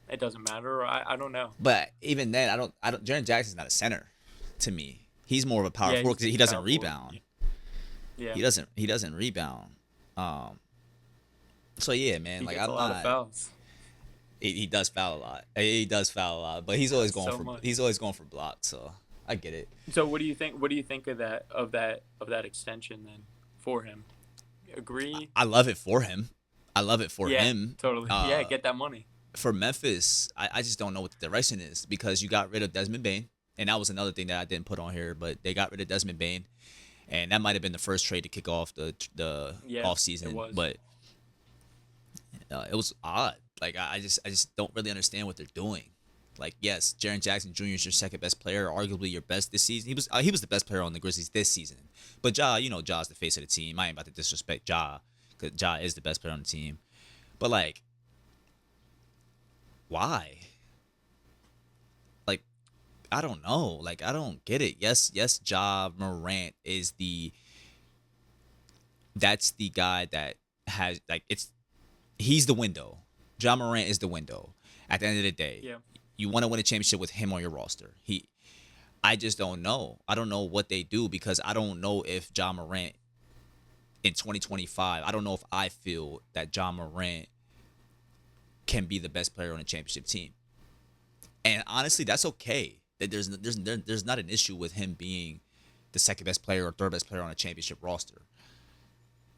it doesn't matter? Or I don't know. but even then, I don't. Jaren Jackson's not a center to me. He's more of a power Yeah, forward he's because he he's doesn't power forward. rebound. Yeah, He doesn't rebound. Um. So yeah, man. he Like gets a I'm lot of not. fouls. He does foul a lot. He does foul a lot, but So much. he's always going for blocks. So I get it. So what do you think? What do you think of that extension then for him? Agree? I love it for him. I love it for Yeah, him. totally. Yeah, get that money. For Memphis, I just don't know what the direction is because you got rid of Desmond Bain, and that was another thing that I didn't put on here, but they got rid of Desmond Bain, and that might have been the first trade to kick off the Yeah, off it season, was. but it was odd. Like I just don't really understand what they're doing. Like yes, Jaren Jackson Jr. is your second best player, arguably your best this season. He was the best player on the Grizzlies this season. But Ja, Ja's the face of the team. I ain't about to disrespect Ja, because Ja is the best player on the team. But like, why? Like, I don't know. Like, I don't get it. Yes, Ja Morant is that's the guy that has like he's the window. Ja Morant is the window. At the end of the day, Yeah. you want to win a championship with him on your roster. I just don't know. I don't know what they do because I don't know if Ja Morant in 2025. I don't know if I feel that Ja Morant can be the best player on a championship team. And honestly, that's okay. That there's not an issue with him being the second best player or third best player on a championship roster.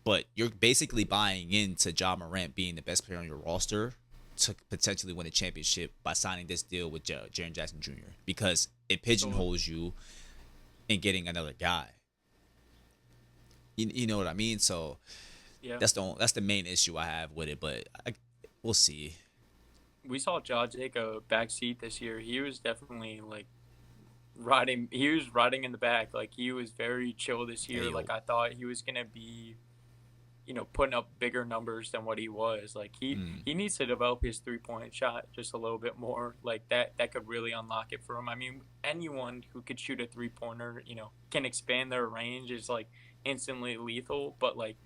But you're basically buying into Ja Morant being the best player on your roster to potentially win a championship by signing this deal with Jaren Jackson Jr. because it So pigeonholes you in getting another guy. You know what I mean? So yeah, that's the main issue I have with it. But we'll see. we saw Ja take a back seat this year. He was definitely like riding. He was riding in the back. Like he was very chill this Hey year. Like yo, I thought he was gonna be, putting up bigger numbers than what he was. Like he mm, he needs to develop his 3 point shot just a little bit more. Like that could really unlock it for him. I mean, anyone who could shoot a 3 pointer, can expand their range is like instantly lethal. But like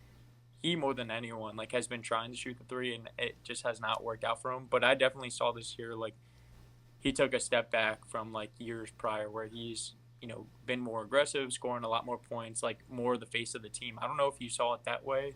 he more than anyone like has been trying to shoot the three and it just has not worked out for him. But I definitely saw this year like he took a step back from like years prior where he's been more aggressive, scoring a lot more points, like more the face of the team. I don't know if you saw it that way,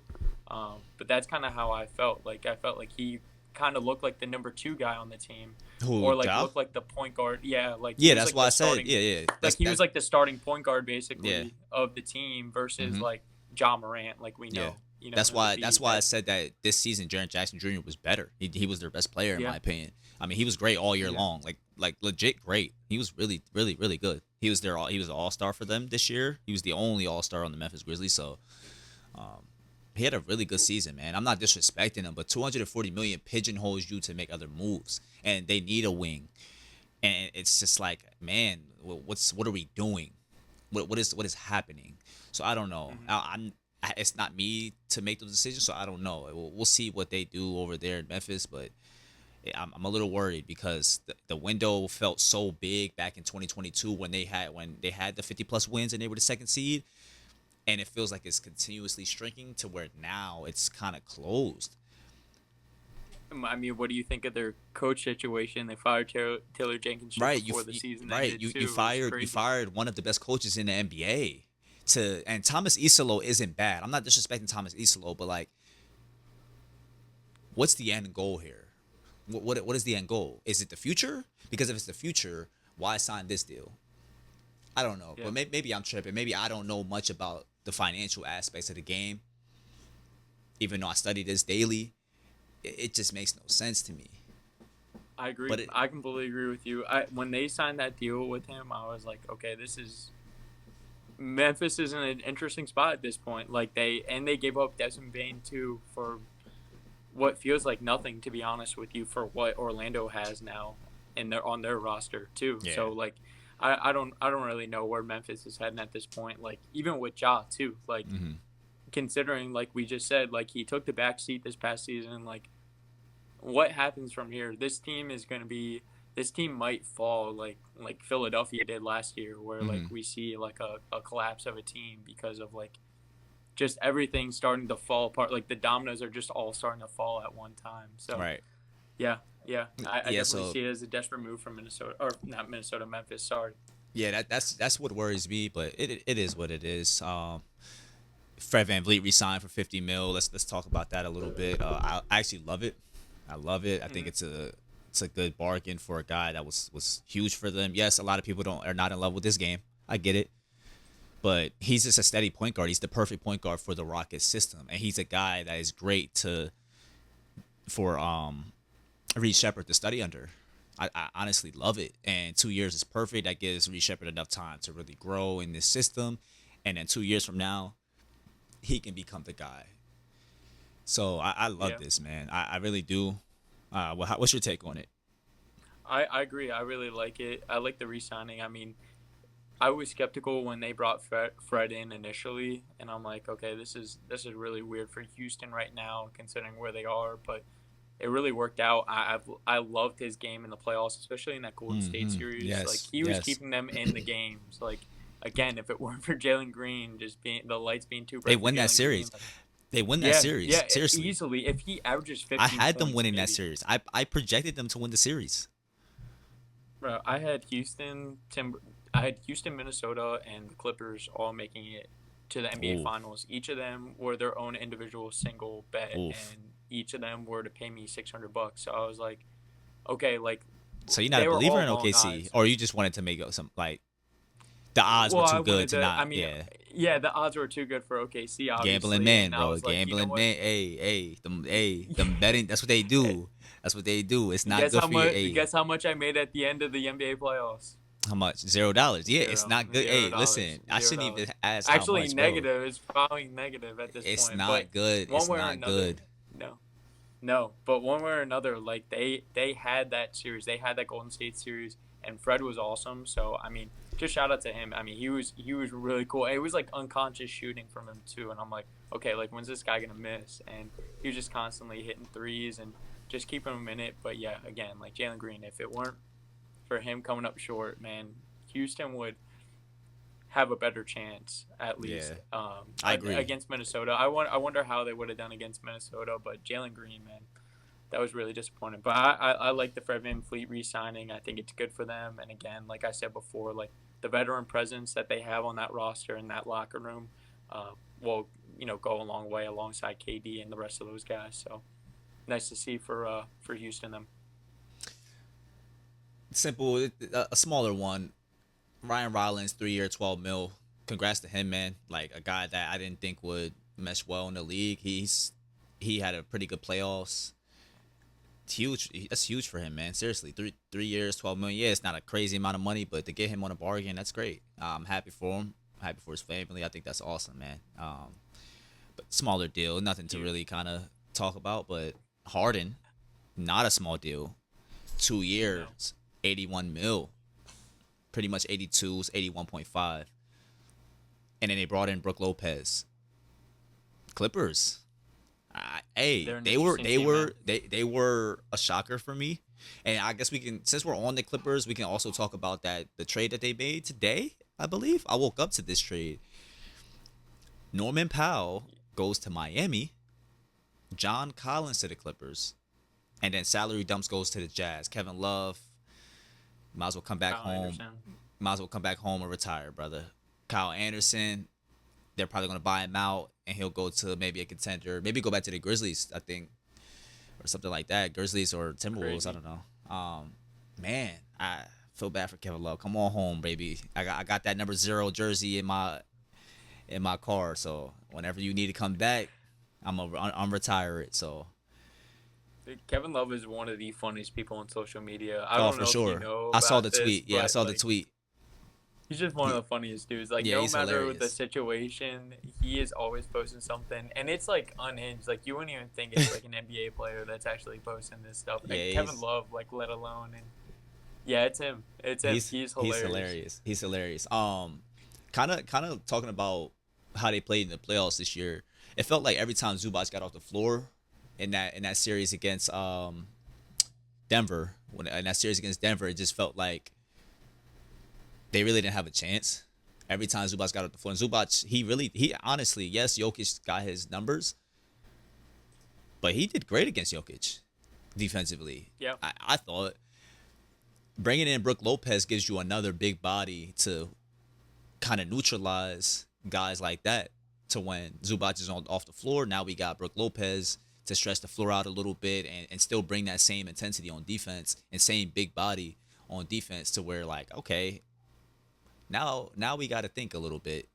but that's kind of how I felt. Like I felt like he kind of looked like the number two guy on the team, who or like Ja? looked like the point guard. Yeah, like he Yeah, was that's like why the I said. starting, Yeah, yeah. like That's he was that's like the starting point guard yeah. basically of the team versus Mm-hmm. like Ja Morant, like we Yeah. know, That's him to why be that's why I that. said that this season Jaren Jackson Jr. was better. He was their best player in Yeah, my opinion. I mean, he was great all year yeah, long. Like legit great. He was really really really good. He was an all-star for them this year. He was the only all-star on the Memphis Grizzlies, so he had a really good season, man. I'm not disrespecting him, but 240 million pigeonholes you to make other moves and they need a wing. And it's just like, man, what are we doing? What is happening? So I don't know. hmm It's not me to make those decisions, so I don't know. We'll see what they do over there in Memphis, but I'm a little worried because the window felt so big back in 2022 when they had the 50 plus wins and they were the second seed, and it feels like it's continuously shrinking to where now it's kind of closed. I mean, what do you think of their coach situation? They fired Taylor Jenkins just Right, before the season right. ended You too. It was fired you crazy. fired one of the best coaches in the NBA. And Thomas Isolo isn't bad. I'm not disrespecting Thomas Isolo, but like, what's the end goal here? What is the end goal? Is it the future? Because if it's the future, why sign this deal? I don't know, Yeah, but maybe I'm tripping. Maybe I don't know much about the financial aspects of the game, even though I study this daily. It just makes no sense to me. I agree. But it, I completely agree with you. When they signed that deal with him, I was like, okay, this is Memphis is in an interesting spot at this point. Like they gave up Desmond Bain too for what feels like nothing, to be honest with you, for what Orlando has now in their on their roster too. yeah. So like I don't really know where Memphis is heading at this point. Like even with Ja too, like Hmm. considering like we just said, like he took the back seat this past season, like what happens from here? This team might fall like Philadelphia did last year, where Hmm. like we see like a collapse of a team because of like just everything starting to fall apart. Like the dominoes are just all starting to fall at one time. So Right. yeah, yeah, I Yeah. definitely So see it as a desperate move from Minnesota, or not Minnesota, Memphis. Sorry. yeah, that's what worries me, but it is what it is. Fred Van Vliet resigned for 50 mil. Let's talk about that a little bit. I actually love it. I love it. I think hmm it's a good bargain for a guy that was huge for them. Yes, a lot of people don't are not in love with this game. I get it, but he's just a steady point guard. He's the perfect point guard for the Rockets system, and he's a guy that is great to for Reed Shepard to study under. I honestly love it, and 2 years is perfect. That gives Reed Shepard enough time to really grow in this system, and then 2 years from now, he can become the guy. So I love Yeah. this, man. I really do. What's your take on it? I agree. I really like it. I like the re-signing. I mean, I was skeptical when they brought Fred in initially, and I'm like, okay, this is really weird for Houston right now, considering where they are. But it really worked out. I loved his game in the playoffs, especially in that Golden State series. Like Yes, he was yes. keeping them in the games. Like again, if it weren't for Jalen Green just being the lights being too They bright for win that Jalen Green, series. like They win that yeah, series. yeah, Seriously. easily. If he averages I 15 had them points, winning that maybe. series. I projected them to win the series. Bro, I had Houston, Minnesota, and the Clippers all making it to the NBA Ooh, Finals. Each of them were their own individual single bet, oof. and each of them were to pay me $600. So I was like, okay, like So you're not a they were believer all in long OKC, odds. or you just wanted to make some like the odds were Well, I too good wanted to to. I not? mean, Yeah, yeah, the odds were too good for OKC, gambling obviously, men, and I bro. was like, you know Gambling what? men. Them betting. That's what they do. That's what they do. It's not Guess good how for your. much? Hey, Guess how much I made at the end of the NBA playoffs? how much? $0. Yeah, it's Zero, not good. zero Hey, dollars, listen, I zero shouldn't even dollars. ask how Actually, much, bro. negative. It's probably negative at this It's point, but not good. one It's way or not another, good. no, no. But one way or another, like they had that series, they had that Golden State series, and Fred was awesome. So I mean, just shout out to him. I mean, he was really cool. It was like unconscious shooting from him too, and I'm like, okay, like when's this guy gonna miss? And he was just constantly hitting threes and just keeping him in it. But yeah, again, like Jalen Green, if it weren't for him coming up short, man, Houston would have a better chance at Yeah, least I agree. against Minnesota. I wonder how they would have done against Minnesota, but Jalen Green, man, that was really disappointing. But I like the Fred VanVleet re-signing. I think it's good for them. And again, like I said before, like the veteran presence that they have on that roster and that locker room will go a long way alongside KD and the rest of those guys. So nice to see for Houston them. Simple, a smaller one. Ryan Rollins, 3 year, 12 mil. Congrats to him, man. Like a guy that I didn't think would mesh well in the league. He had a pretty good playoffs. It's huge. That's huge for him, man. Seriously, 3 years, 12 million. Yeah, it's not a crazy amount of money, but to get him on a bargain, that's great. I'm happy for him. I'm happy for his family. I think that's awesome, man. But smaller deal, nothing to really Huge. kind of talk about. But Harden, not a small deal. two No. years, 81 mil, pretty much 82s, 81.5. And then they brought in Brooke Lopez. Clippers. Hey, They're an they were interesting they team, were man. they were a shocker for me. And I guess we can, since we're on the Clippers, we can also talk about that the trade that they made today, I believe. I woke up to this trade. Norman Powell goes to Miami, John Collins to the Clippers, and then salary dumps goes to the Jazz. Kevin Love might as well come back Kyle home. Anderson. Might as well come back home and retire, brother. Kyle Anderson, they're probably gonna buy him out, and he'll go to maybe a contender. Maybe go back to the Grizzlies, I think, or something like that. Grizzlies or Timberwolves, I Crazy. don't know. Man, I feel bad for Kevin Love. Come on home, baby. I got that number 0 jersey in my car. So whenever you need to come back, I'm retire it. So Kevin Love is one of the funniest people on social media. I oh, don't for know if you sure. know I saw about the this, tweet. Yeah, I but saw the like tweet. he's just one of He, the funniest dudes. Like yeah, no he's matter the hilarious. situation, he is always posting something, and it's like unhinged. Like you wouldn't even think it's like an NBA player that's actually posting this stuff. Yeah, Kevin Love, like let alone, and yeah, it's him. It's him. He's he's hilarious. hilarious. He's hilarious. Kind of talking about how they played in the playoffs this year. It felt like every time Zubac got off the floor in that series against Denver, when in that series against Denver, it just felt like they really didn't have a chance. Every time Zubac got off the floor, and Zubac, he honestly, yes, Jokic got his numbers, but he did great against Jokic defensively. Yep. I thought bringing in Brooke Lopez gives you another big body to kind of neutralize guys like that. To when Zubac is off the floor, now we got Brooke Lopez to stretch the floor out a little bit and still bring that same intensity on defense and same big body on defense to where like okay, now we got to think a little bit.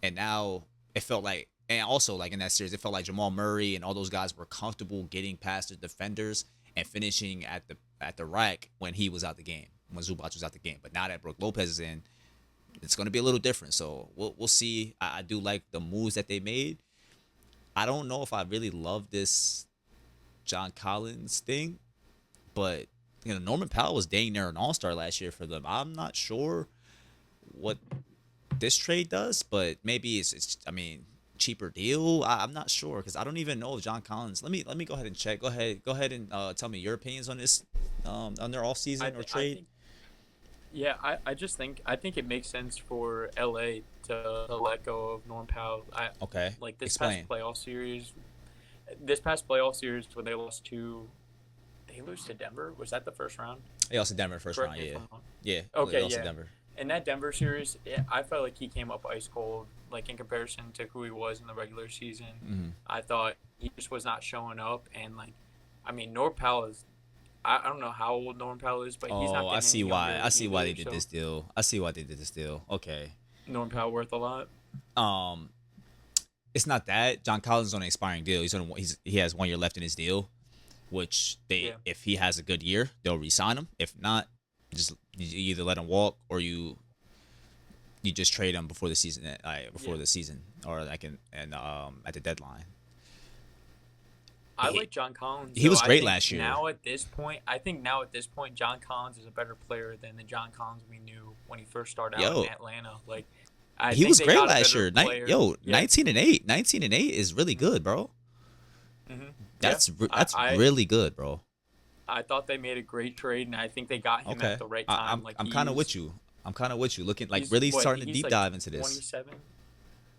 And now it felt like, and also like in that series, it felt like Jamal Murray and all those guys were comfortable getting past the defenders and finishing at the rack when he was out the game, when Zubac was out the game. But now that Brooke Lopez is in, it's going to be a little different. So we'll see. I do like the moves that they made. I don't know if I really love this John Collins thing, but Norman Powell was dang near an All Star last year for them. I'm not sure what this trade does, but maybe it's I mean cheaper deal. I'm not sure because I don't even know if John Collins. Let me go ahead and check. Go ahead and tell me your opinions on this on their off season or I trade. think yeah, I just think I think it makes sense for LA to let go of Norm Powell. I Okay, like explain. this past playoff series when they lost to they lose to Denver. Was that the first round? They lost to Denver first Correct round. me if Yeah, I'm wrong. yeah, they Okay, lost to yeah. Denver. In that Denver series, I felt like he came up ice cold, like in comparison to who he was in the regular season. Hmm. I thought he just was not showing up, and like, I mean, Norm Powell is. I don't know how old Norm Powell is, but he's Oh, not I getting see any why. younger I see why they either. did So this deal. I see why they did this deal. Okay. Norm Powell worth a lot. Um, it's not that John Collins is on an expiring deal. He has 1 year left in his deal, which they Yeah, if he has a good year, they'll re-sign him. If not, just you either let him walk or you just trade him before the season before yeah. the season or like at the deadline. I He, like John Collins he though. was great last year. I think now at this point, John Collins is a better player than the John Collins we knew when he first started out in Yo, Atlanta. Like, I he think was they great got a last better year. player. Yo, Yeah. 19-8. 19-8 is really Mm-hmm. good, bro. Mm-hmm. Yeah. That's really good, bro. I thought they made a great trade, and I think they got him at Okay. the right I, time. I'm Like I'm kind of with you. I'm kind of with you. Looking like he's really what starting to he's deep like dive into this. 27.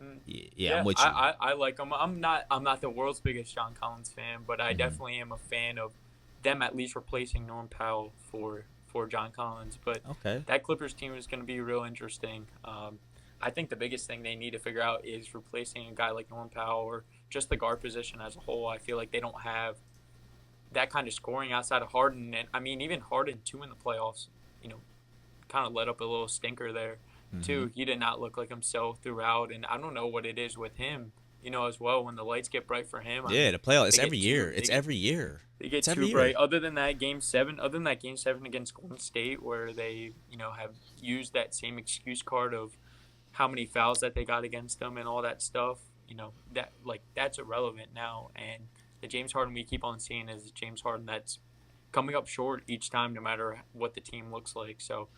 Mm. Yeah, yeah, I'm Yeah, with you. I like him. I'm not the world's biggest John Collins fan, but I Hmm. definitely am a fan of them at least replacing Norm Powell for John Collins. But Okay. that Clippers team is going to be real interesting. I think the biggest thing they need to figure out is replacing a guy like Norm Powell or just the guard position as a whole. I feel like they don't have that kind of scoring outside of Harden, and I mean even Harden too in the playoffs. You know, kind of let up a little stinker there Hmm. too. He did not look like himself throughout, and I don't know what it is with him. You know, as well when the lights get bright for him. I Yeah, mean, the playoff. It's they every get too year. It's they get every year. they get It's every too year. bright. Other than that game seven against Golden State, where they have used that same excuse card of how many fouls that they got against them and all that stuff. You know that like that's irrelevant now. And the James Harden we keep on seeing is James Harden that's coming up short each time, no matter what the team looks like. So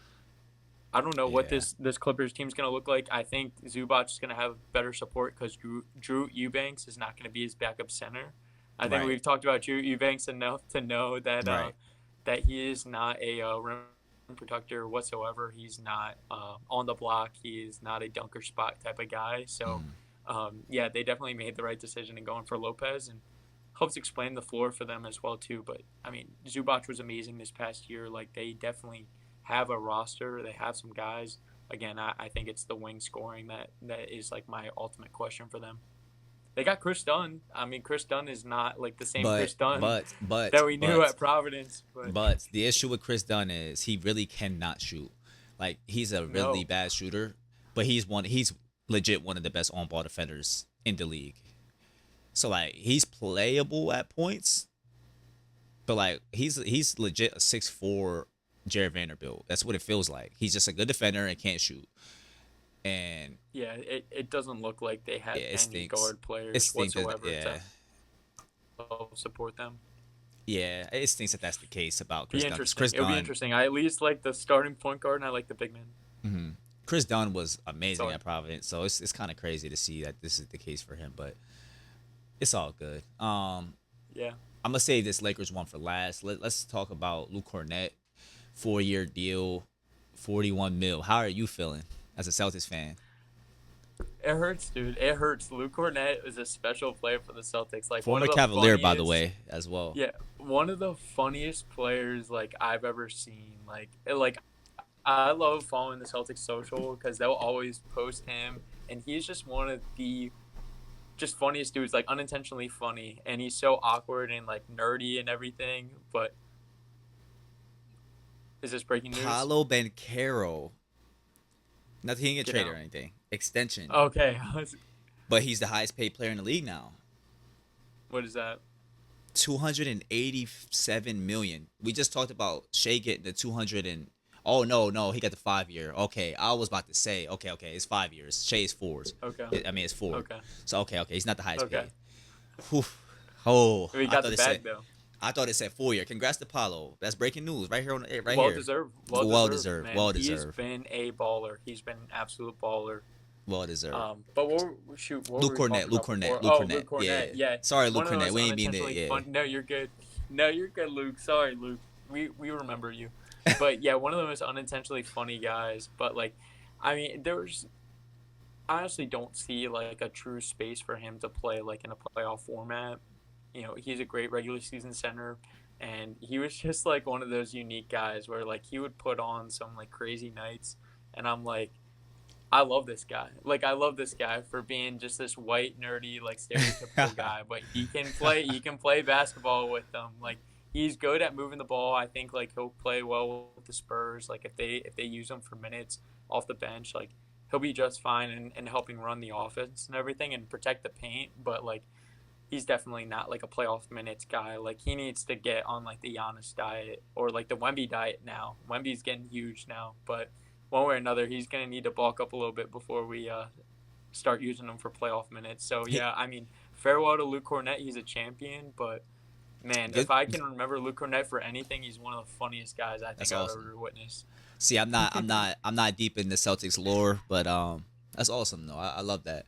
I don't know what Yeah. this Clippers team is going to look like. I think Zubac is going to have better support because Drew Eubanks is not going to be his backup center. I think Right. we've talked about Drew Eubanks enough to know Right. that he is not a rim protector whatsoever. He's not on the block. He is not a dunker spot type of guy. So, Mm. yeah, they definitely made the right decision in going for Lopez and helps explain the floor for them as well too. But I mean, Zubac was amazing this past year. Like they definitely have a roster. They have some guys. Again, I think it's the wing scoring that is like my ultimate question for them. They got Chris Dunn. I mean, Chris Dunn is not like the same But Chris Dunn but but that we knew but at Providence, but but the issue with Chris Dunn is he really cannot shoot. Like he's a really no. bad shooter, but he's legit one of the best on ball defenders in the league. So like he's playable at points, but like he's legit a 6'4" Jared Vanderbilt. That's what it feels like. He's just a good defender and can't shoot. And Yeah, it doesn't look like they yeah, have it any stinks. guard It players stinks that whatsoever yeah. to help support them. Yeah, it stinks that that's the case about Be Chris Dunn because interesting. Chris It'll be Dunn, interesting. I at least like the starting point guard and I like the big man. mhm. Chris Dunn was amazing So at Providence, so it's kind of crazy to see that this is the case for him, but it's all good. yeah. I'm gonna save this Lakers one for last. Let's talk about Luke Cornett, 4 year deal, 41 mil. How are you feeling as a Celtics fan? It hurts, dude. It hurts. Luke Cornett is a special player for the Celtics. Like one Former of the Cavalier, by the funniest, way, as well. yeah, one of the funniest players like I've ever seen. Like I love following the Celtics social because they'll always post him, and he's just one of the just funniest dudes. Like unintentionally funny, and he's so awkward and like nerdy and everything. But is this breaking news? Paolo Banchero, nothing he can get Get traded or out. anything. Extension, Okay, but he's the highest paid player in the league now. what is that? 287 million. We just talked about Shea getting the 200 and Oh no, he got the 5 year. Okay, I was about to say, okay, it's 5 years. Shea is fours. Okay. I mean, it's four. Okay. So okay, he's not the highest Okay. paid. Whew. Oh, We got the bag though. I thought it said 4 year. Congrats to Paulo. That's breaking news right here on right Well here. deserved. Well Well deserved, deserved. man. Well He's deserved. been a baller. He's been an absolute baller. Well deserved. But what Luke were we Cornett. talking Luke about Cornett. before? Luke Oh, Cornett. Luke Yeah. Cornett. Yeah, Sorry, one Luke of the Cornett. most We ain't mean it. unintentionally Yeah. fun. No, you're good. No, you're good, Luke. Sorry, Luke. We remember you. But yeah, one of the most unintentionally funny guys. But like, I mean, I honestly don't see like a true space for him to play like in a playoff format. He's a great regular season center, and he was just like one of those unique guys where like he would put on some like crazy nights, and I'm like, I love this guy. Like I love this guy for being just this white nerdy like stereotypical guy, but he can play. He can play basketball with them. Like he's good at moving the ball. I think like he'll play well with the Spurs. Like if they use him for minutes off the bench, like he'll be just fine and helping run the offense and everything and protect the paint. But like he's definitely not like a playoff minutes guy. Like he needs to get on like the Giannis diet or like the Wemby diet now. Wemby's getting huge now, but one way or another, he's gonna need to bulk up a little bit before we start using him for playoff minutes. So yeah, I mean, farewell to Luke Cornett. He's a champion, but man, Good. if I can remember Luke Cornett for anything, he's one of the funniest guys I think That's I've awesome. ever witnessed. See, I'm not deep in the Celtics lore, but that's awesome though. I love that.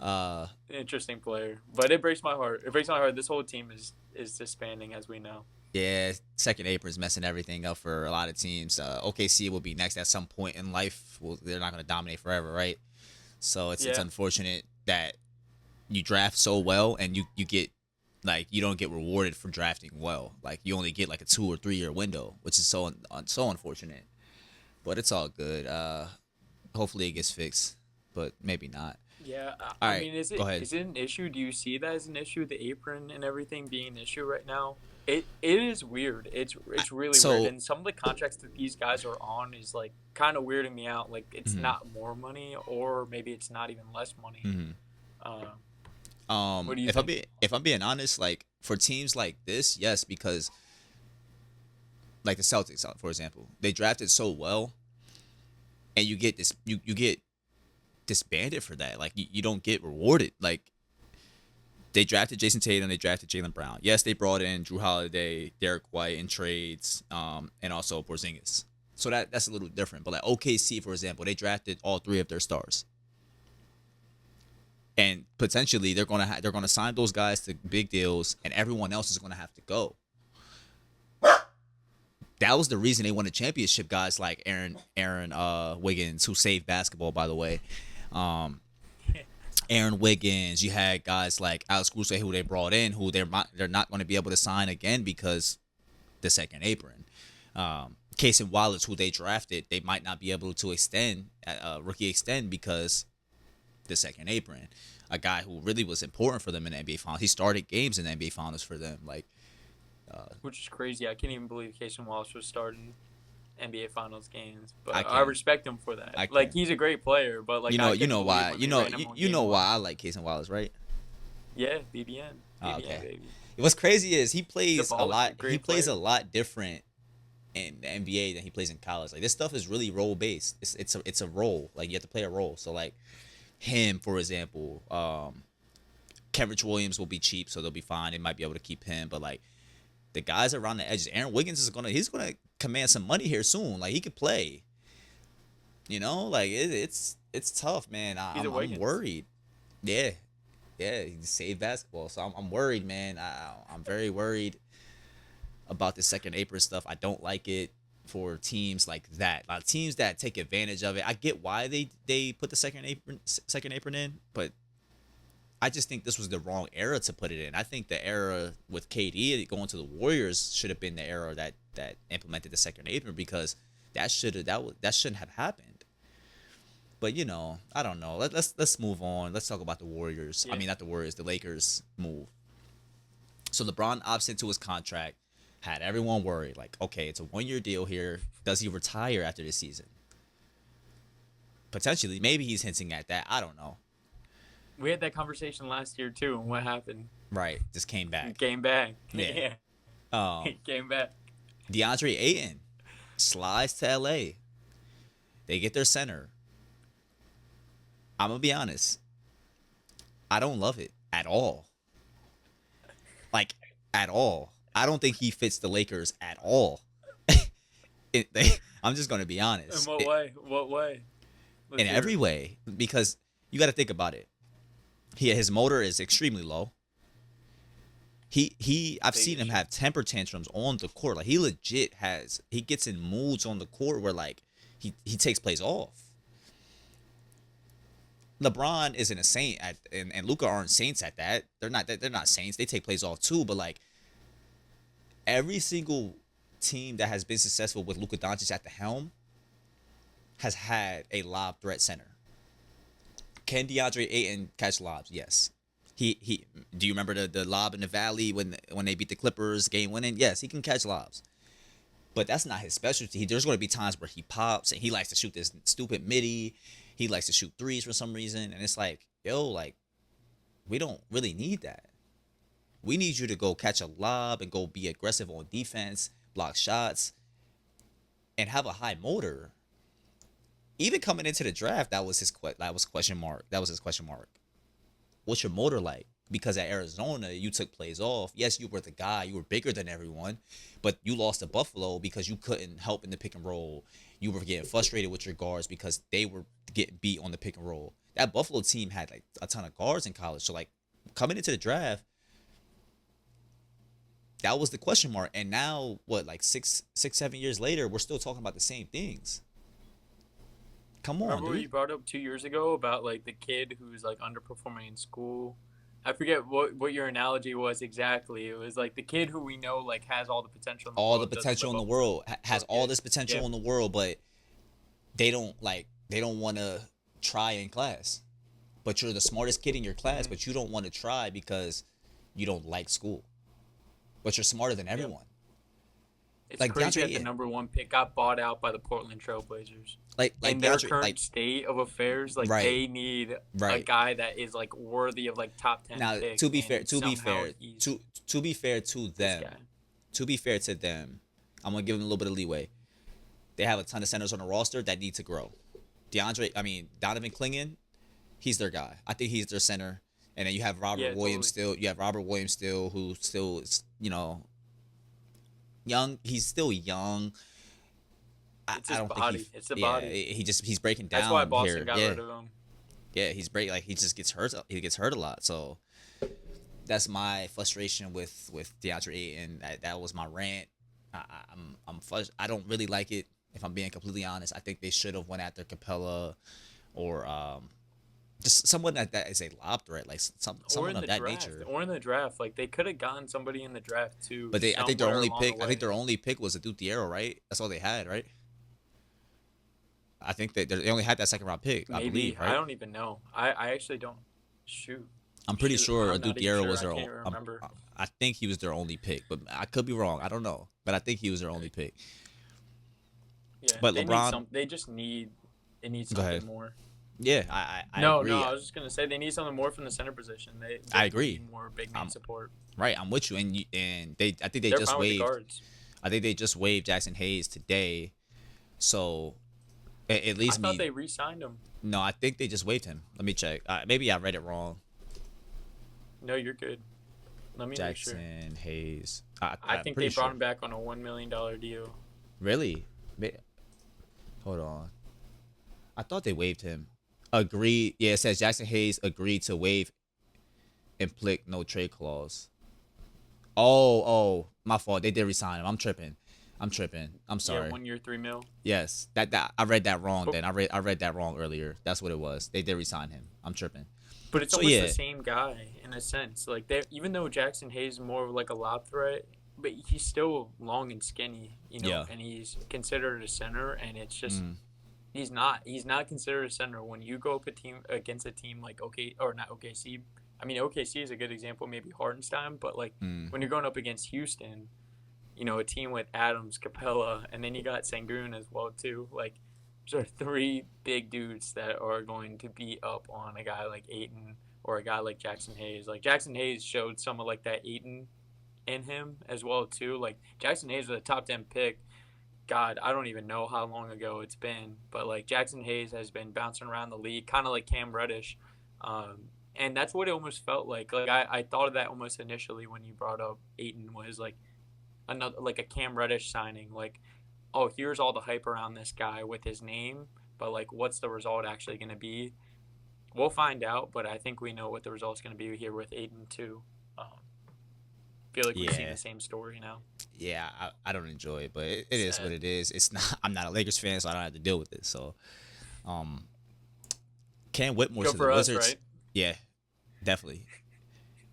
Uh, Interesting player, but it breaks my heart. It breaks my heart. This whole team is disbanding, as we know. yeah, second apron's messing everything up for a lot of teams. OKC will be next at some point in life. Well, they're not going to dominate forever, right? So it's Yeah, unfortunate that you draft so well and you get like you don't get rewarded for drafting well. Like you only get like a 2 or 3 year window, which is so unfortunate. But it's all good. Hopefully it gets fixed, but maybe not. yeah. All I right, mean, go ahead. is it an issue? Do you see that as an issue? The apron and everything being an issue right now. It is weird. It's really weird. So And some of the contracts that these guys are on is like kind of weirding me out. Like it's mhm, not more money, or maybe it's not even less money. mhm. Uh, what do you If think? if I'm being honest, like for teams like this, yes, because like the Celtics, for example, they drafted so well, and you get disbanded for that. Like you don't get rewarded. Like they drafted Jason Tatum, they drafted Jalen Brown. Yes, they brought in Drew Holiday, Derek White in trades, and also Porzingis. So that's a little different. But like OKC, for example, they drafted all three of their stars, and potentially they're gonna sign those guys to big deals, and everyone else is gonna have to go. That was the reason they won a championship. Guys like Aaron Wiggins, who saved basketball, by the way. Um, Aaron Wiggins. You had guys like Alex Caruso, who they brought in, who they're not going to be able to sign again because the second apron. Casey Wallace, who they drafted, they might not be able to extend rookie extend because the second apron. A guy who really was important for them in the NBA Finals. He started games in the NBA Finals for them. Like Which is crazy. I can't even believe Casey Wallace was starting NBA Finals games, I but I can, respect him for that. I Like can. he's a great player, but like I You couldn't know believe why when they ran him on you game know one. why I like Casey Wallace, right? Yeah, BBN, Oh, BBN okay. baby. What's crazy is He's a baller, he great plays a player. lot different in the NBA than he plays in college. Like this stuff is really role based. It's a role. Like you have to play a role. So like him, for example, Kenrich Williams will be cheap, so they'll be fine. They might be able to keep him, but like the guys around the edges, Aaron Wiggins he's gonna command some money here soon. Like he could play. Like it's tough, man. He's a I'm Wiggins. worried. Yeah, yeah, he saved basketball, so I'm worried, man. I'm very worried about the second apron stuff. I don't like it for teams like that. Like teams that take advantage of it. I get why they put the second apron in, but I just think this was the wrong era to put it in. I think the era with KD going to the Warriors should have been the era that implemented the second apron because that shouldn't have happened. But I don't know. Let's move on. Let's talk about the Warriors. I Yeah, mean, not the Warriors. The Lakers move. So LeBron opts into his contract. Had everyone worried. Like, okay, it's a 1 year deal here. Does he retire after this season? Potentially, maybe he's hinting at that. I don't know. we had that conversation last year too, and what happened? Right, just came He back. came back. Yeah. Yeah, Um, he came back. DeAndre Ayton slides to LA. They get their center. I'm gonna be honest. I don't love it at all. Like at all. I don't think he fits the Lakers at all. I'm just gonna be In honest. what way? What way? In Let's hear every it. way, because you got to think about it. His motor is extremely low. I've Big seen him issue. have temper tantrums on the court. Like he legit he gets in moods on the court where like he takes plays off. LeBron isn't a saint and Luca aren't saints at that. They're not saints. They take plays off too, but like every single team that has been successful with Luka Doncic at the helm has had a lob threat center. Can DeAndre Ayton catch lobs? Yes. He do you remember the lob in the valley when they beat the Clippers game winning? Yes, he can catch lobs. But that's not his specialty. There's going to be times where he pops and he likes to shoot this stupid midi. He likes to shoot threes for some reason, and it's like, yo, like we don't really need that. We need you to go catch a lob and go be aggressive on defense, block shots, and have a high motor. Even coming into the draft, that was question mark. That was his question mark. What's your motor like? Because at Arizona, you took plays off. Yes, you were the guy. You were bigger than everyone, but you lost to Buffalo because you couldn't help in the pick and roll. You were getting frustrated with your guards because they were getting beat on the pick and roll. That Buffalo team had like a ton of guards in college. So like coming into the draft, that was the question mark. And now what, like 7 years later, we're still talking about the same things. Come on, Remember what dude. you brought up 2 years ago about like the kid who's like underperforming in school? I forget what your analogy was exactly. It was like the kid who we know like has all the potential in the All the world doesn't potential live in the up to world has those all this kids. potential Yeah. in the world, but they don't want to try in class. But you're the smartest kid in your class, Hmm. but you don't want to try because you don't like school. But you're smarter than Yep. everyone. It's Like crazy DeAndre that the Ayton, number one pick got bought out by the Portland Trailblazers. like In their DeAndre, current state of affairs, like right, they need a right. guy that is like worthy of like top 10 Now, pick, to be fair, and somehow he's to be fair to this them, guy. to be fair to them, I'm gonna give them a little bit of leeway. They have a ton of centers on the roster that need to grow. Donovan Clingan, he's their guy. I think he's their center. And then you have Robert Yeah, Williams totally. still. You have Robert Williams still, who still is, young. He's still young. It's I his don't think body. It's the yeah, body. he's breaking That's why down Boston here. got Yeah, rid of him. yeah, he's like he just gets hurt. He gets hurt a lot. So that's my frustration with DeAndre Ayton. That was my rant. I'm I don't really like it. If I'm being completely honest, I think they should have went after Capella or just someone that is a lob threat, like Or someone in of the that draft. nature. Or in the draft. Like they could have gotten somebody in the draft too, But I think their somewhere only along the pick, I think way. their only pick was a Dutiero, right? That's all they had, right? I think that they only had that second round pick, I Maybe. believe, I right? don't even know. I actually don't shoot. I'm pretty Shoot. sure I'm not even Dutiero sure. was I their can't own. even remember. I think he was their only pick, but I could be wrong. I don't know, but I think he was their only pick. Yeah. But They need LeBron, some they just need they need go ahead. something more. Yeah, I No, agree. I was just gonna say they need something more from the center position. I They agree. need more big man I'm support. right. I'm with you, and they I think they They're just fine with the waived. guards. I think they just waived Jackson Hayes today, so it I leaves thought me. they re-signed him. No, I think they just waived him. Let me check. Maybe I read it wrong. No, you're good. Let me make sure. Jackson Hayes. I I'm think pretty they brought sure. him back on a $1 million deal. Really? Hold on. I thought they waived him. Agreed. Yeah, it says Jackson Hayes agreed to waive implic no trade clause. Oh, my fault. They did resign him. I'm tripping. I'm Yeah, sorry. 1 year, 3 mil. Yes, that I read that wrong. But Then I read that wrong earlier. That's what it was. They did resign him. I'm tripping. but it's So almost the yeah, same guy in a sense. Like they, even though Jackson Hayes is more of like a lob threat, but he's still long and skinny, yeah. and he's considered a center, and it's just Mm, he's not considered a center when you go up a team against a team like or not OKC. I mean OKC is a good example, maybe Hardenstein, but like mm. when you're going up against Houston, a team with Adams, Capella, and then you got Sengun as well too. Like those are three big dudes that are going to be up on a guy like Aiton or a guy like Jackson Hayes. Like Jackson Hayes showed some of like that Aiton in him as well too. Like Jackson Hayes was a top 10 pick God, I don't even know how long ago it's been, but like Jackson Hayes has been bouncing around the league, kind of like Cam Reddish, and that's what it almost felt like. Like I thought of that almost initially when you brought up Aiton was like another like a Cam Reddish signing. Like, oh, here's all the hype around this guy with his name, but like, what's the result actually going to be? We'll find out, but I think we know what the result's going to be here with Aiton too. Feel like we've seen Yeah, the same story now. yeah. I don't enjoy it, but it is what Sad. it is. It's not. I'm not a Lakers fan, so I don't have to deal with it. So, um, Cam Whitmore Go to the for us, Wizards. right? Yeah, definitely.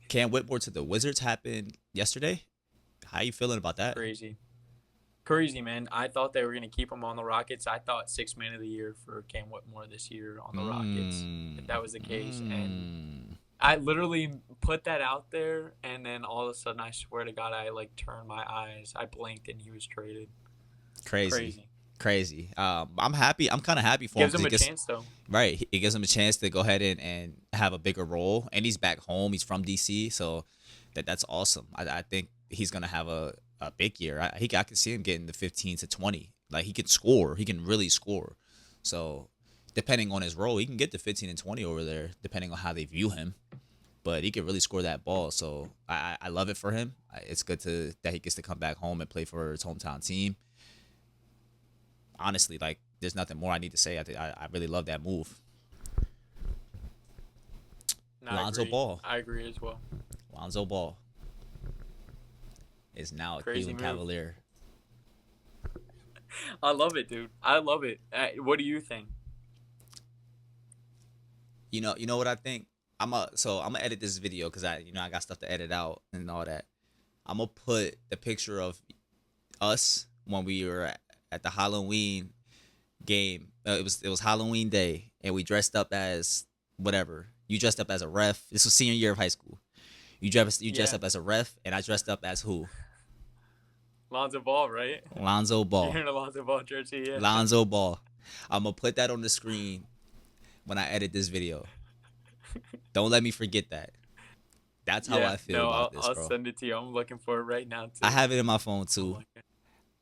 Cam Whitmore to the Wizards happened yesterday. How you feeling about that? Crazy. Crazy, man. I thought they were going to keep him on the Rockets. I thought six man of the year for Cam Whitmore this year on the Rockets, if Mm, that was the case. And mm. I literally put that out there, and then all of a sudden, I swear to God, I like turned my eyes. I blinked, and he was traded. Crazy, Crazy. crazy. I'm happy. I'm kind of happy for him Gives because him it a gets chance, though. right. It gives him a chance to go ahead and have a bigger role, and he's back home. He's from DC, so that's awesome. I think he's gonna have a big year. I can see him getting the 15 to 20. Like he can score. He can really score. So depending on his role, he can get to 15 and 20 over there, depending on how they view him. But he can really score that ball. So I love it for him. It's good to that he gets to come back home and play for his hometown team. Honestly, like there's nothing more I need to say. I really love that move. And I Lonzo agree. Ball. I agree as well. Lonzo Ball is now a Crazy Cleveland move. Cavalier. I love it, dude. I love it. What do you think? You know what I think. I'm gonna edit this video because I got stuff to edit out and all that. I'm gonna put the picture of us when we were at the Halloween game. It was Halloween day, and we dressed up as whatever. You dressed up as a ref. This was senior year of high school. You dressed Yeah, up as a ref, and I dressed up as who? Lonzo Ball, right? Lonzo You're Ball. in a Lonzo Ball jersey, yeah. Lonzo Ball. I'm gonna put that on the screen when I edit this video. Don't let me forget that. That's how Yeah, I feel no, about this, I'll bro. send it to you. I'm looking for it right now I too. have it in my phone Oh too. my god.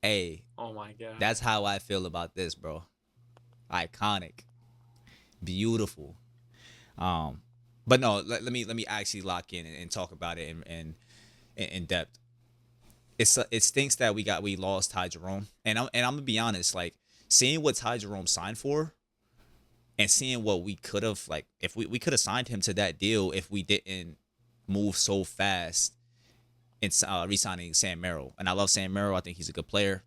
Hey, Oh my god. that's how I feel about this, bro. Iconic, beautiful. Um, but no, let me actually lock in and talk about it in depth. It stinks that we lost Ty Jerome, and I'm gonna be honest, like seeing what Ty Jerome signed for, and seeing what we could have like if we could have signed him to that deal if we didn't move so fast in re-signing Sam Merrill. And I love Sam Merrill. I think he's a good player.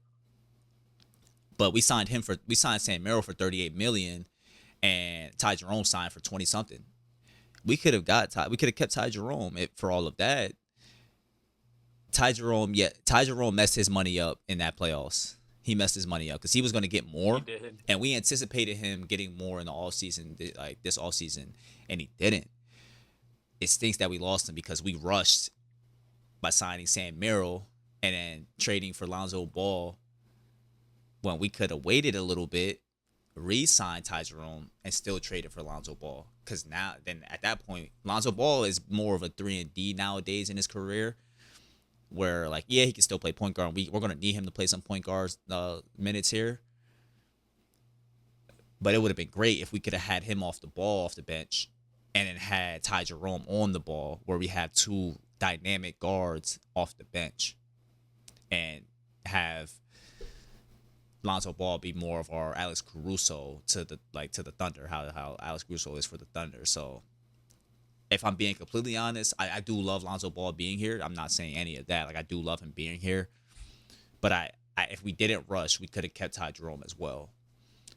But we signed Sam Merrill for 38 million, and Ty Jerome signed for 20 something. We could have kept Ty Jerome for all of that. Ty Jerome messed his money up in that playoffs. He messed his money up because he was going to get He more, did. and we anticipated him getting more in the all season, like this all season, and he didn't. It stinks that we lost him because we rushed by signing Sam Merrill and then trading for Lonzo Ball when we could have waited a little bit, re-signed Ty Jerome, and still traded for Lonzo Ball. Because now, then at that point, Lonzo Ball is more of a 3 and D nowadays in his career, where like yeah he can still play point guard. We're gonna need him to play some point guards minutes here, but it would have been great if we could have had him off the ball off the bench, and then had Ty Jerome on the ball, where we have two dynamic guards off the bench, and have Lonzo Ball be more of our Alex Caruso to the Thunder, how Alex Caruso is for the Thunder. So if I'm being completely honest, I do love Lonzo Ball being here. I'm not saying any of that. Like I do love him being here, but I if we didn't rush, we could have kept Ty Jerome as well.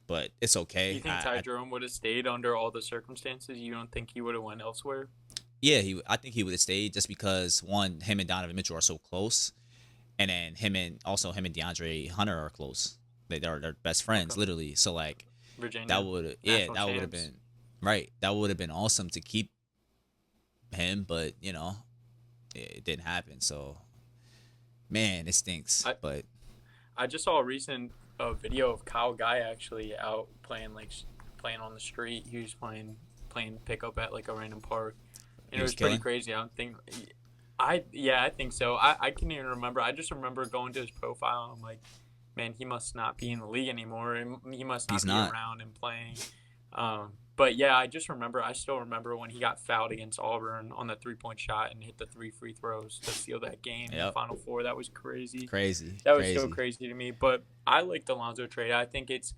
But it's You okay. think Ty Jerome would have stayed under all the circumstances? You don't think he would have went elsewhere? Yeah, I think he would have stayed just because one, him and Donovan Mitchell are so close, and then him and DeAndre Hunter are close. They're best friends, Okay. literally. So like Virginia, national that would have champs. been right. That would have been awesome to keep him, but it didn't happen. So man, it stinks. I But I just saw a recent video of Kyle Guy actually out playing playing on the street. He was playing pickup at like a random park, and he it was was pretty killing. crazy. I don't think I think so. I can't even remember. I just remember going to his profile. And I'm like, man, he must not be in the league anymore. He must He's not be not. around and playing. But yeah, I still remember when he got fouled against Auburn on the 3-point shot and hit the 3 free throws to seal that game in the Yep. Final Four. That was crazy. Crazy. That was so Crazy. crazy to me. But I like the Lonzo trade. I think it's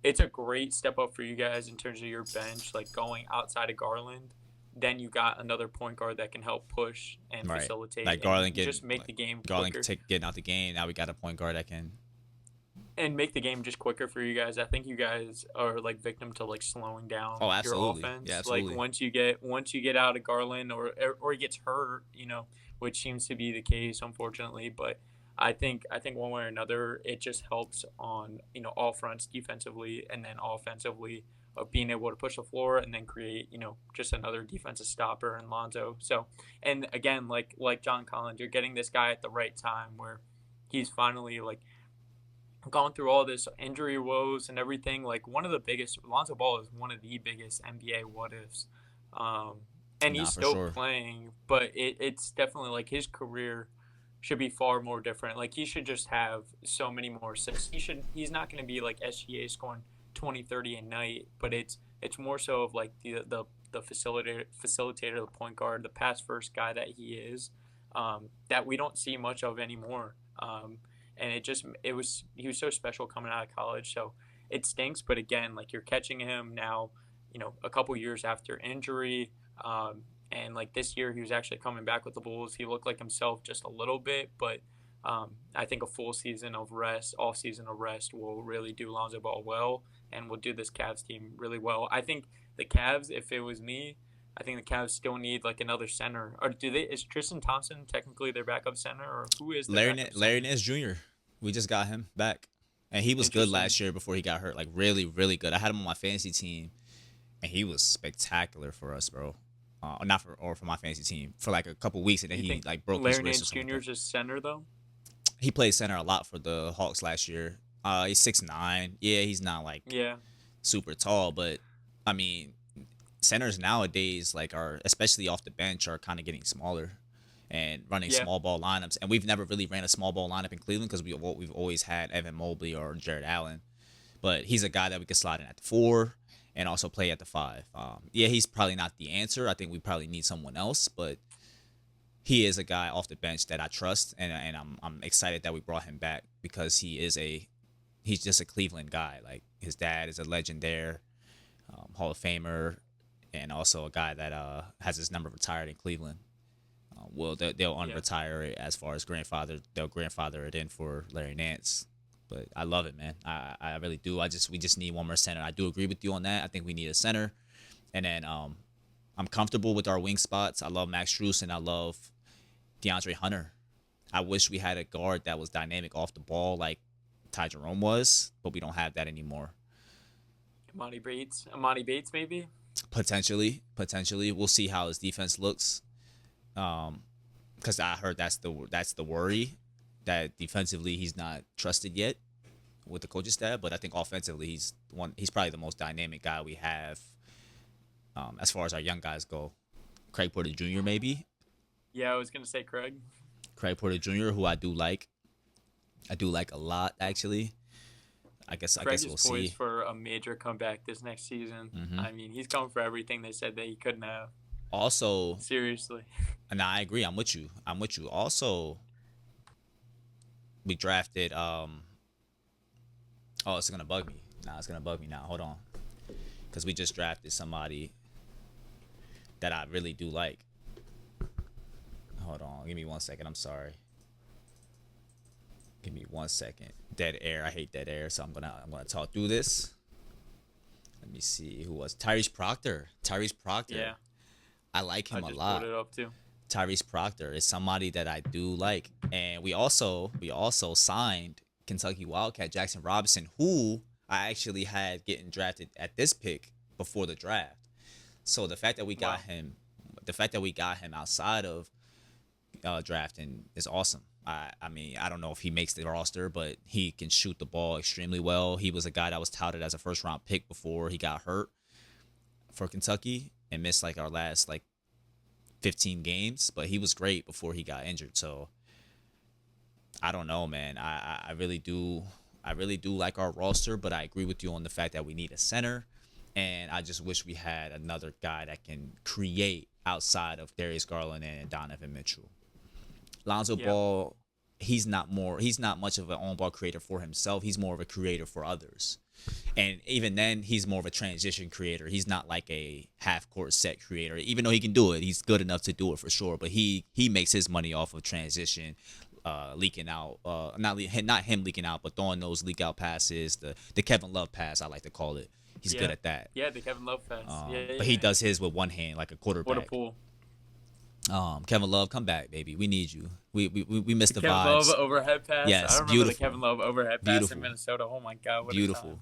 a great step up for you guys in terms of your bench, like going outside of Garland. Then you got another point guard that can help push and Right. facilitate Like and Garland getting just make like the game Garland quicker getting out the game. Now we got a point guard that can. and make the game just quicker for you guys. I think you guys are like victim to like slowing down Oh, your absolutely. Yeah, offense. Like absolutely. once you get out of Garland or he gets hurt, which seems to be the case unfortunately. But I think one way or another, it just helps on all fronts defensively and then offensively of being able to push the floor and then create just another defensive stopper in Lonzo. So and again like John Collins, you're getting this guy at the right time where he's finally like gone through all this injury woes and everything. Like one of the biggest, Lonzo Ball is one of the biggest NBA what ifs. Um, and Nah, he's for still sure. playing, but it's definitely like his career should be far more different. Like he should just have so many more assists. He's not going to be like SGA scoring 20, 30 a night, but it's more so of like the facilitator, the point guard, the pass first guy that he is, that we don't see much of anymore. And he was so special coming out of college. So it stinks, but again, like you're catching him now, a couple years after injury. And like this year, he was actually coming back with the Bulls. He looked like himself just a little bit, but I think a full season of rest, off season of rest, will really do Lonzo Ball well, and will do this Cavs team really well. I think the Cavs, if it was me, I think the Cavs still need like another center. Or do they? Is Tristan Thompson technically their backup center, or who is their backup Larry center? Nance Jr. We just got him back, and he was good Interesting. last year before he got hurt. Like really, really good. I had him on my fantasy team, and he was spectacular for us, bro. Not for or for my fantasy team for like a couple weeks, and then You he think like broke his Larry wrist or Nance something like Jr. that. is a center though? He played center a lot for the Hawks last year. He's 6'9". Yeah, he's not like Yeah, super tall, but I mean, centers nowadays like are especially off the bench are kind of getting smaller and running yeah, small ball lineups. And we've never really ran a small ball lineup in Cleveland because we've always had Evan Mobley or Jared Allen. But he's a guy that we could slide in at the four and also play at the five. Yeah, he's probably not the answer. I think we probably need someone else, but he is a guy off the bench that I trust, and I'm excited that we brought him back because he's just a Cleveland guy. Like his dad is a legend there, Hall of Famer, and also a guy that has his number retired in Cleveland. Well, they'll yeah. unretire it as far as grandfather. They'll grandfather it in for Larry Nance. But I love it, man. I really do. We just need one more center. I do agree with you on that. I think we need a center, and then I'm comfortable with our wing spots. I love Max Strus and I love DeAndre Hunter. I wish we had a guard that was dynamic off the ball like Ty Jerome was, but we don't have that anymore. Amani Bates, maybe. Potentially, we'll see how his defense looks. Because I heard that's the worry that defensively he's not trusted yet with the coaching staff, but I think offensively he's probably the most dynamic guy we have as far as our young guys go. Craig Porter Jr. maybe Yeah, I was gonna say Craig. Craig Porter Jr. who I do like a lot actually. I Craig guess is we'll poised see. for a major comeback this next season. Hmm. I mean, he's coming for everything they said that he couldn't have. Also, Seriously. and I agree. I'm with you. Also, we drafted. Oh, it's gonna bug me. Nah, it's gonna bug me now. Hold on, because we just drafted somebody that I really do like. Hold on, give me 1 second. I'm sorry. Give me 1 second. Dead air. I hate dead air, so I'm gonna talk through this. Let me see who was Tyrese Proctor. Tyrese Proctor. Yeah, I like I him a just pulled lot. it up too. Tyrese Proctor is somebody that I do like, and we also signed Kentucky Wildcat Jackson Robinson, who I actually had getting drafted at this pick before the draft. So Wow. the fact that we got him outside of drafting is awesome. I mean, I don't know if he makes the roster, but he can shoot the ball extremely well. He was a guy that was touted as a first round pick before he got hurt for Kentucky and missed like our last like 15 games, but he was great before he got injured. So I don't know, man. I really do. I really do like our roster, but I agree with you on the fact that we need a center, and I just wish we had another guy that can create outside of Darius Garland and Donovan Mitchell. Lonzo Yeah, Ball, he's not much of an on ball creator for himself. He's more of a creator for others. And even then, he's more of a transition creator. He's not like a half court set creator. Even though he can do it, he's good enough to do it for sure. But he makes his money off of transition, leaking out. Not him leaking out, but throwing those leak out passes. The Kevin Love pass, I like to call it. He's good yeah, at that. yeah. The Kevin Love fest. Yeah, yeah, But he yeah. does his with one hand like a What a quarterback. pull. Kevin Love, come back, baby. We need you. We missed the Kevin Love vibes. overhead pass. I Yes, remember the beautiful, Kevin Love overhead pass in beautiful, Minnesota. Oh my God, what a time! beautiful.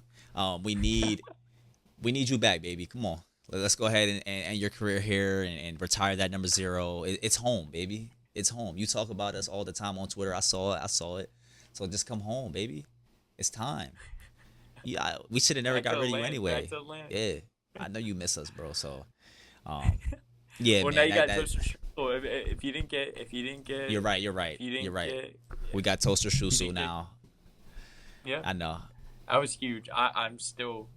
We need you back, baby. Come on. Let's go ahead and end your career here and retire that number 0. It's home, baby. It's home. You talk about us all the time on Twitter. I saw it. I saw it. So just come home, baby. It's time. Yeah, we should have never Back to got the rid of you land. Back anyway. to the land. Yeah, I know you miss us, bro. So, um, yeah, Well, now man. you That got that Toaster Strudel. If you didn't get, if you didn't get, you're right. You're if right. you You're didn't right. get, We got Toaster if you Shusu didn't get, now. yeah, I know. that was huge. I'm still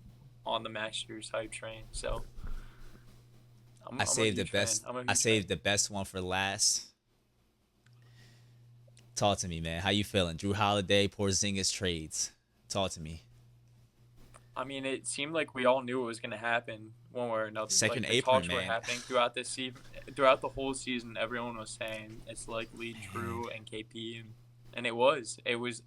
on the Max Drews hype train, so I I'm a saved the huge fan. best. I'm a I huge fan. saved the best one for last. Talk to me, man. How you feeling? Drew Holiday, Porzingis trades. Talk to me. I mean, it seemed like we all knew it was going to happen one way or another. Second Like the apron, talks were man. happening throughout this season, throughout the whole season. Everyone was saying it's likely Man. Drew and KP, and it was. It was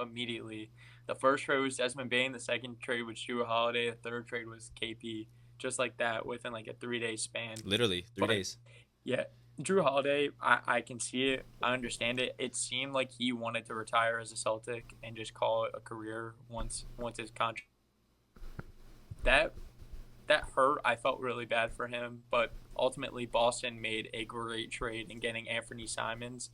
immediately. The first trade was Desmond Bain. The second trade was Drew Holiday. The third trade was KP. Just like that, within like a 3 day span. Literally 3 days. Yeah, Drew Holiday, I can see it. I understand it. It seemed like he wanted to retire as a Celtic and just call it a career once his contract. That that hurt. I felt really bad for him, but ultimately Boston made a great trade in getting Anthony Simons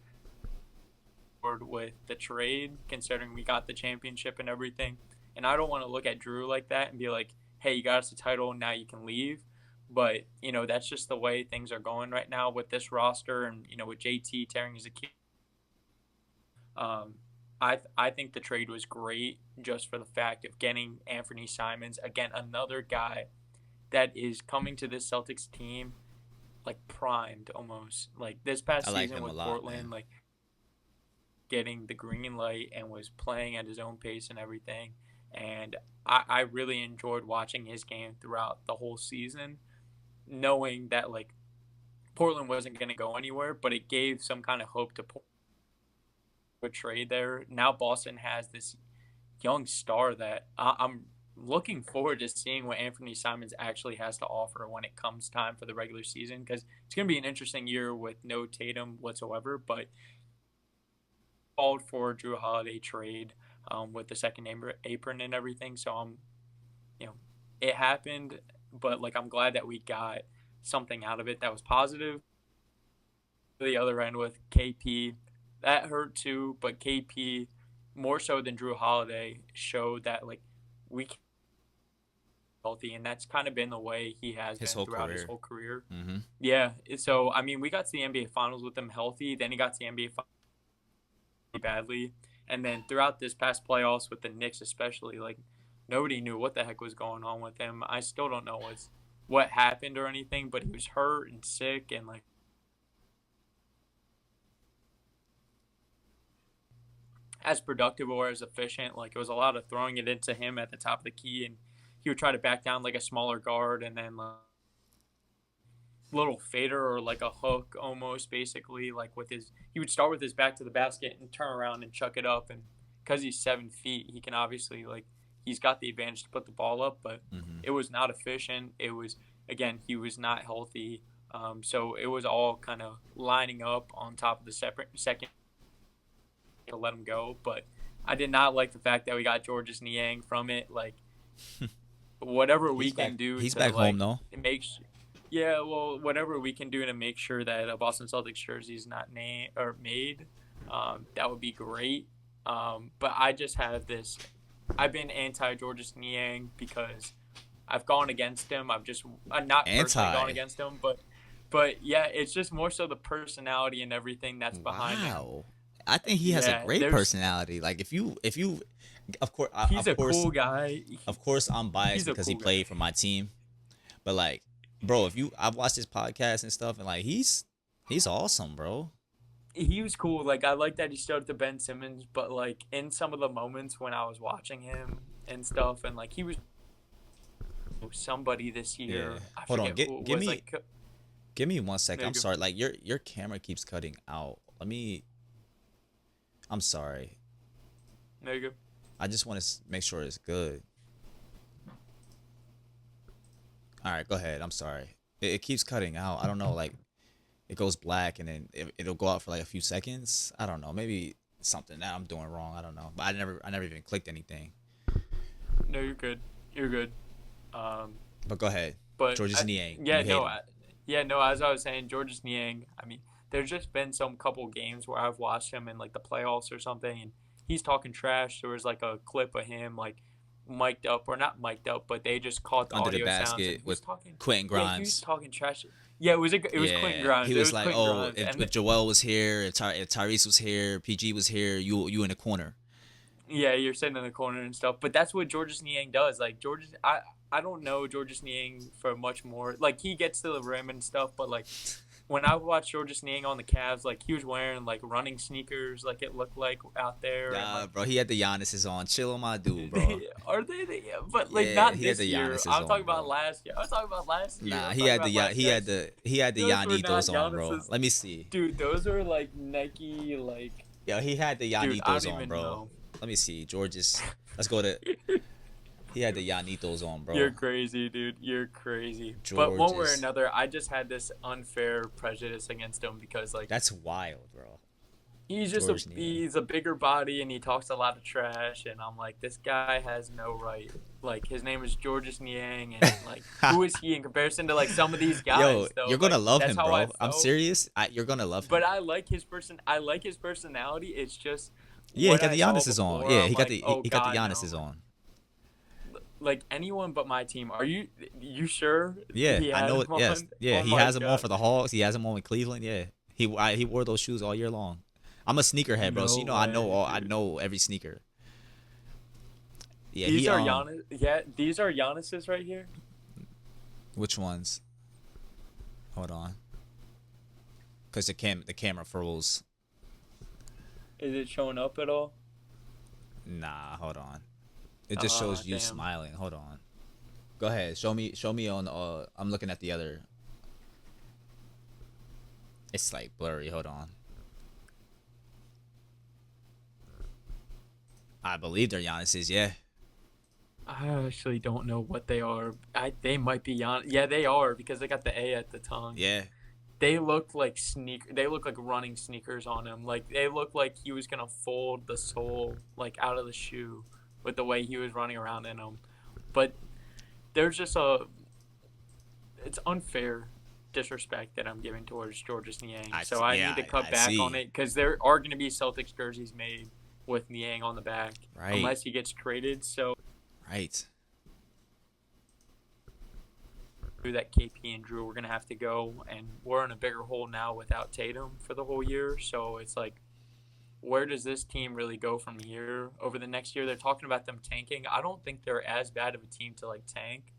with the trade, considering we got the championship and everything. And I don't want to look at Drew like that and be like, "Hey, you got us the title, now you can leave." But that's just the way things are going right now with this roster, and with JT tearing his Achilles. Um, I think the trade was great just for the fact of getting Anthony Simons again, another guy that is coming to this Celtics team like primed almost. Like this I past like season him a with lot, Portland, man. like getting the green light and was playing at his own pace and everything. And I really enjoyed watching his game throughout the whole season, knowing that like Portland wasn't going to go anywhere, but it gave some kind of hope to a trade there. Now Boston has this young star that I'm looking forward to seeing what Anthony Simons actually has to offer when it comes time for the regular season, because it's going to be an interesting year with no Tatum whatsoever. But called for Drew Holiday trade with the second apron and everything. So you know, it happened, but like I'm glad that we got something out of it that was positive. The other end with KP, that hurt too, but KP more so than Drew Holiday showed that like we can be healthy, and that's kind of been the way he has His been whole throughout his career. whole career. Mm-hmm. Yeah, so I mean, we got to the NBA Finals with him healthy, then he got to the NBA Finals badly, and then throughout this past playoffs with the Knicks especially, like nobody knew what the heck was going on with him. I still don't know what happened or anything, but he was hurt and sick and like as productive or as efficient. Like it was a lot of throwing it into him at the top of the key, and he would try to back down like a smaller guard, and then like little fader or like a hook almost, basically like with his he would start with his back to the basket and turn around and chuck it up. And because he's 7 feet, he can obviously like he's got the advantage to put the ball up, but Mm-hmm. it was not efficient. It was, again, he was not healthy. So it was all kind of lining up on top of the second to let him go. But I did not like the fact that we got Georges Niang from it. Like whatever we He's back. can do He's to back like home though. make yeah, well, whatever we can do to make sure that a Boston Celtics jersey is not named or made, that would be great. But I just have this. I've been anti Georges Niang because I've gone against him. I've just not personally gone Anti. against him, but yeah, it's just more so the personality and everything that's behind him. Wow. I think he has a Yeah, great there's personality. Like if you, of course, he's a cool guy. of course, I'm biased He's a because he cool played guy. for my team. But like, bro, if you, I've watched his podcast and stuff, and like he's awesome, bro. He was cool. Like I like that he stood up to Ben Simmons, but like in some of the moments when I was watching him and stuff, and like he was somebody this Yeah. year. I Hold on. forget who it Give was. me Like give me 1 second. I'm nigga, sorry. Like your camera keeps cutting out. Let me. I'm sorry. nigga. I just want to make sure it's good. All right, go ahead. I'm sorry. It keeps cutting out. I don't know. Like it goes black and then it'll go out for like a few seconds. I don't know. Maybe something that I'm doing wrong. I don't know. But I never even clicked anything. No, you're good. You're good. Um, But go ahead. but Georges Niang. yeah, You hate no, him. yeah, no. As I was saying, Georges Niang. I mean, there's just been some couple games where I've watched him in like the playoffs or something, and he's talking trash. There was like a clip of him like mic'd up or not mic'd up, but they just caught the Under the audio sounds, and basket he was with talking. Quentin Yeah, he was Grimes. talking trash. Yeah, it was Quentin Yeah, he Grimes. It was was like, Quentin "Oh, Grimes, and if Joel was here, if Tyrese was here, PG was here, you in the corner." yeah, you're sitting in the corner and stuff. But that's what Georges Niang does. Like Georges, I don't know Georges Niang for much more. Like he gets to the rim and stuff, but like when I watched Georges Niang on the Cavs, like he was wearing like running sneakers, like it looked like out there, and Nah, like bro, he had the Giannis's on. Chill on my dude, bro. are they? But like Yeah, not he had this the year. Giannis's I'm talking on, about bro. last year. I'm talking about last year. Nah, I'm talking about He last year. had the Those were not Yanitos on, bro. Giannis's. Let me see. Dude, those are like Nike. Like, Yo, he had the dude, I don't Yanitos on, even bro. know. Let me see. Georges. Let's go to. He had the Yanitos on, You're bro. crazy, dude. You're crazy. But one way or Georges. another, I just had this unfair prejudice against him because like That's wild, bro. he's just a Georges Niang. he's a bigger body and he talks a lot of trash and I'm like this guy has no right. Like his name is Georges Niang and like who is he in comparison to like some of these Yo, guys though? you're gonna Like love that's him, how I bro. I'm felt. serious. You're gonna love But him. I like his person. I like his personality. It's just Yeah, he what got I the saw Giannis's on. before. Yeah, I'm like, oh he got the God, no. Giannis's on. Like anyone but my team. Are you sure Yeah, he I had know him it. Yes, on? yeah, Oh he my has them on God. for the Hawks. He has them on in Cleveland. Yeah, he wore those shoes all year long. I'm a sneakerhead, bro. So No you know way, I dude. know every sneaker. Yeah, These he are Giannis. Yeah, these are Giannis's right here. which ones? Hold on, cause the camera froze. Is it showing up at all? Nah, hold on. It just Ah, shows you damn. smiling. Hold on. Go ahead. Show me on. I'm looking at the other. It's like blurry. Hold on. I believe they're Giannis's. Yeah. I actually don't know what they are. They might be Gian. Yeah, they are because they got the A at the tongue. Yeah. They look like They look like running sneakers on him. Like they look like he was gonna fold the sole like out of the shoe with the way he was running around in them. But there's just a it's unfair disrespect that I'm giving towards Georges Niang. So I Yeah. need to cut I back on see. it because there are going to be Celtics jerseys made with Niang on the back Right. unless he gets traded. So Right. through that KP and Drew, we're going to have to go, and we're in a bigger hole now without Tatum for the whole year. So it's like, where does this team really go from here over the next year? They're talking about them tanking. I don't think they're as bad of a team to like tank,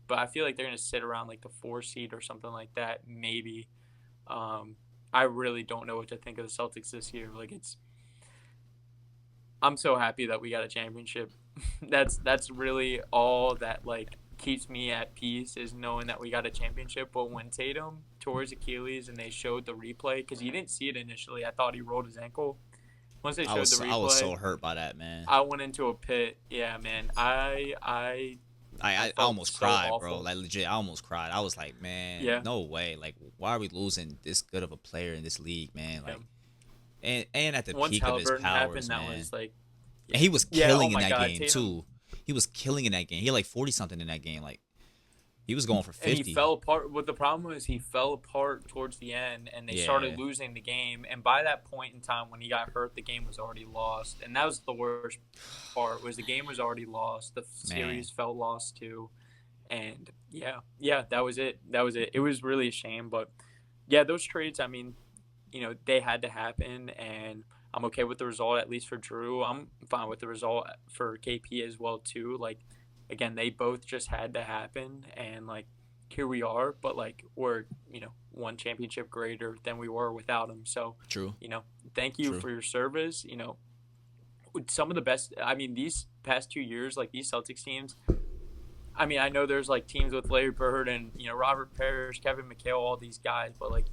but I feel like they're going to sit around like the 4 seed or something like that, maybe. I really don't know what to think of the Celtics this year. Like I'm so happy that we got a championship. That's really all that like keeps me at peace is knowing that we got a championship. But when Tatum tore his Achilles and they showed the replay, because you didn't see it initially, I thought he rolled his ankle. Once they showed the I was so replay, hurt by that, man. I went into a pit. Yeah, man. I I felt almost so cried, bro. awful. Like legit, I almost cried. I was like, man, Yeah, no way. Like, why are we losing this good of a player in this league, man? yeah. Like, and at the Once peak of his Halliburton powers, happened, that man. was like, And he was yeah. Oh killing in my that God, game Tatum. too. He was killing in that game. He had like 40 something in that game. Like, he was going for And he 50. fell apart. What the problem was, he fell apart towards the end, and they Yeah, started losing the game. And by that point in time, when he got hurt, the game was already lost. And that was the worst part. Was the game was already lost. The man. series felt lost too. And yeah, that was it. That was it. It was really a shame, but yeah, those trades. I mean, they had to happen, and I'm okay with the result at least for Drew. I'm fine with the result for KP as well too. Like again, they both just had to happen, and like here we are. But like we're one championship greater than we were without him. So True. you know, thank you True. for your service. Some of the best. I mean, these past 2 years, like these Celtics teams. I mean, I know there's like teams with Larry Bird and Robert Parrish, Kevin McHale, all these guys, but like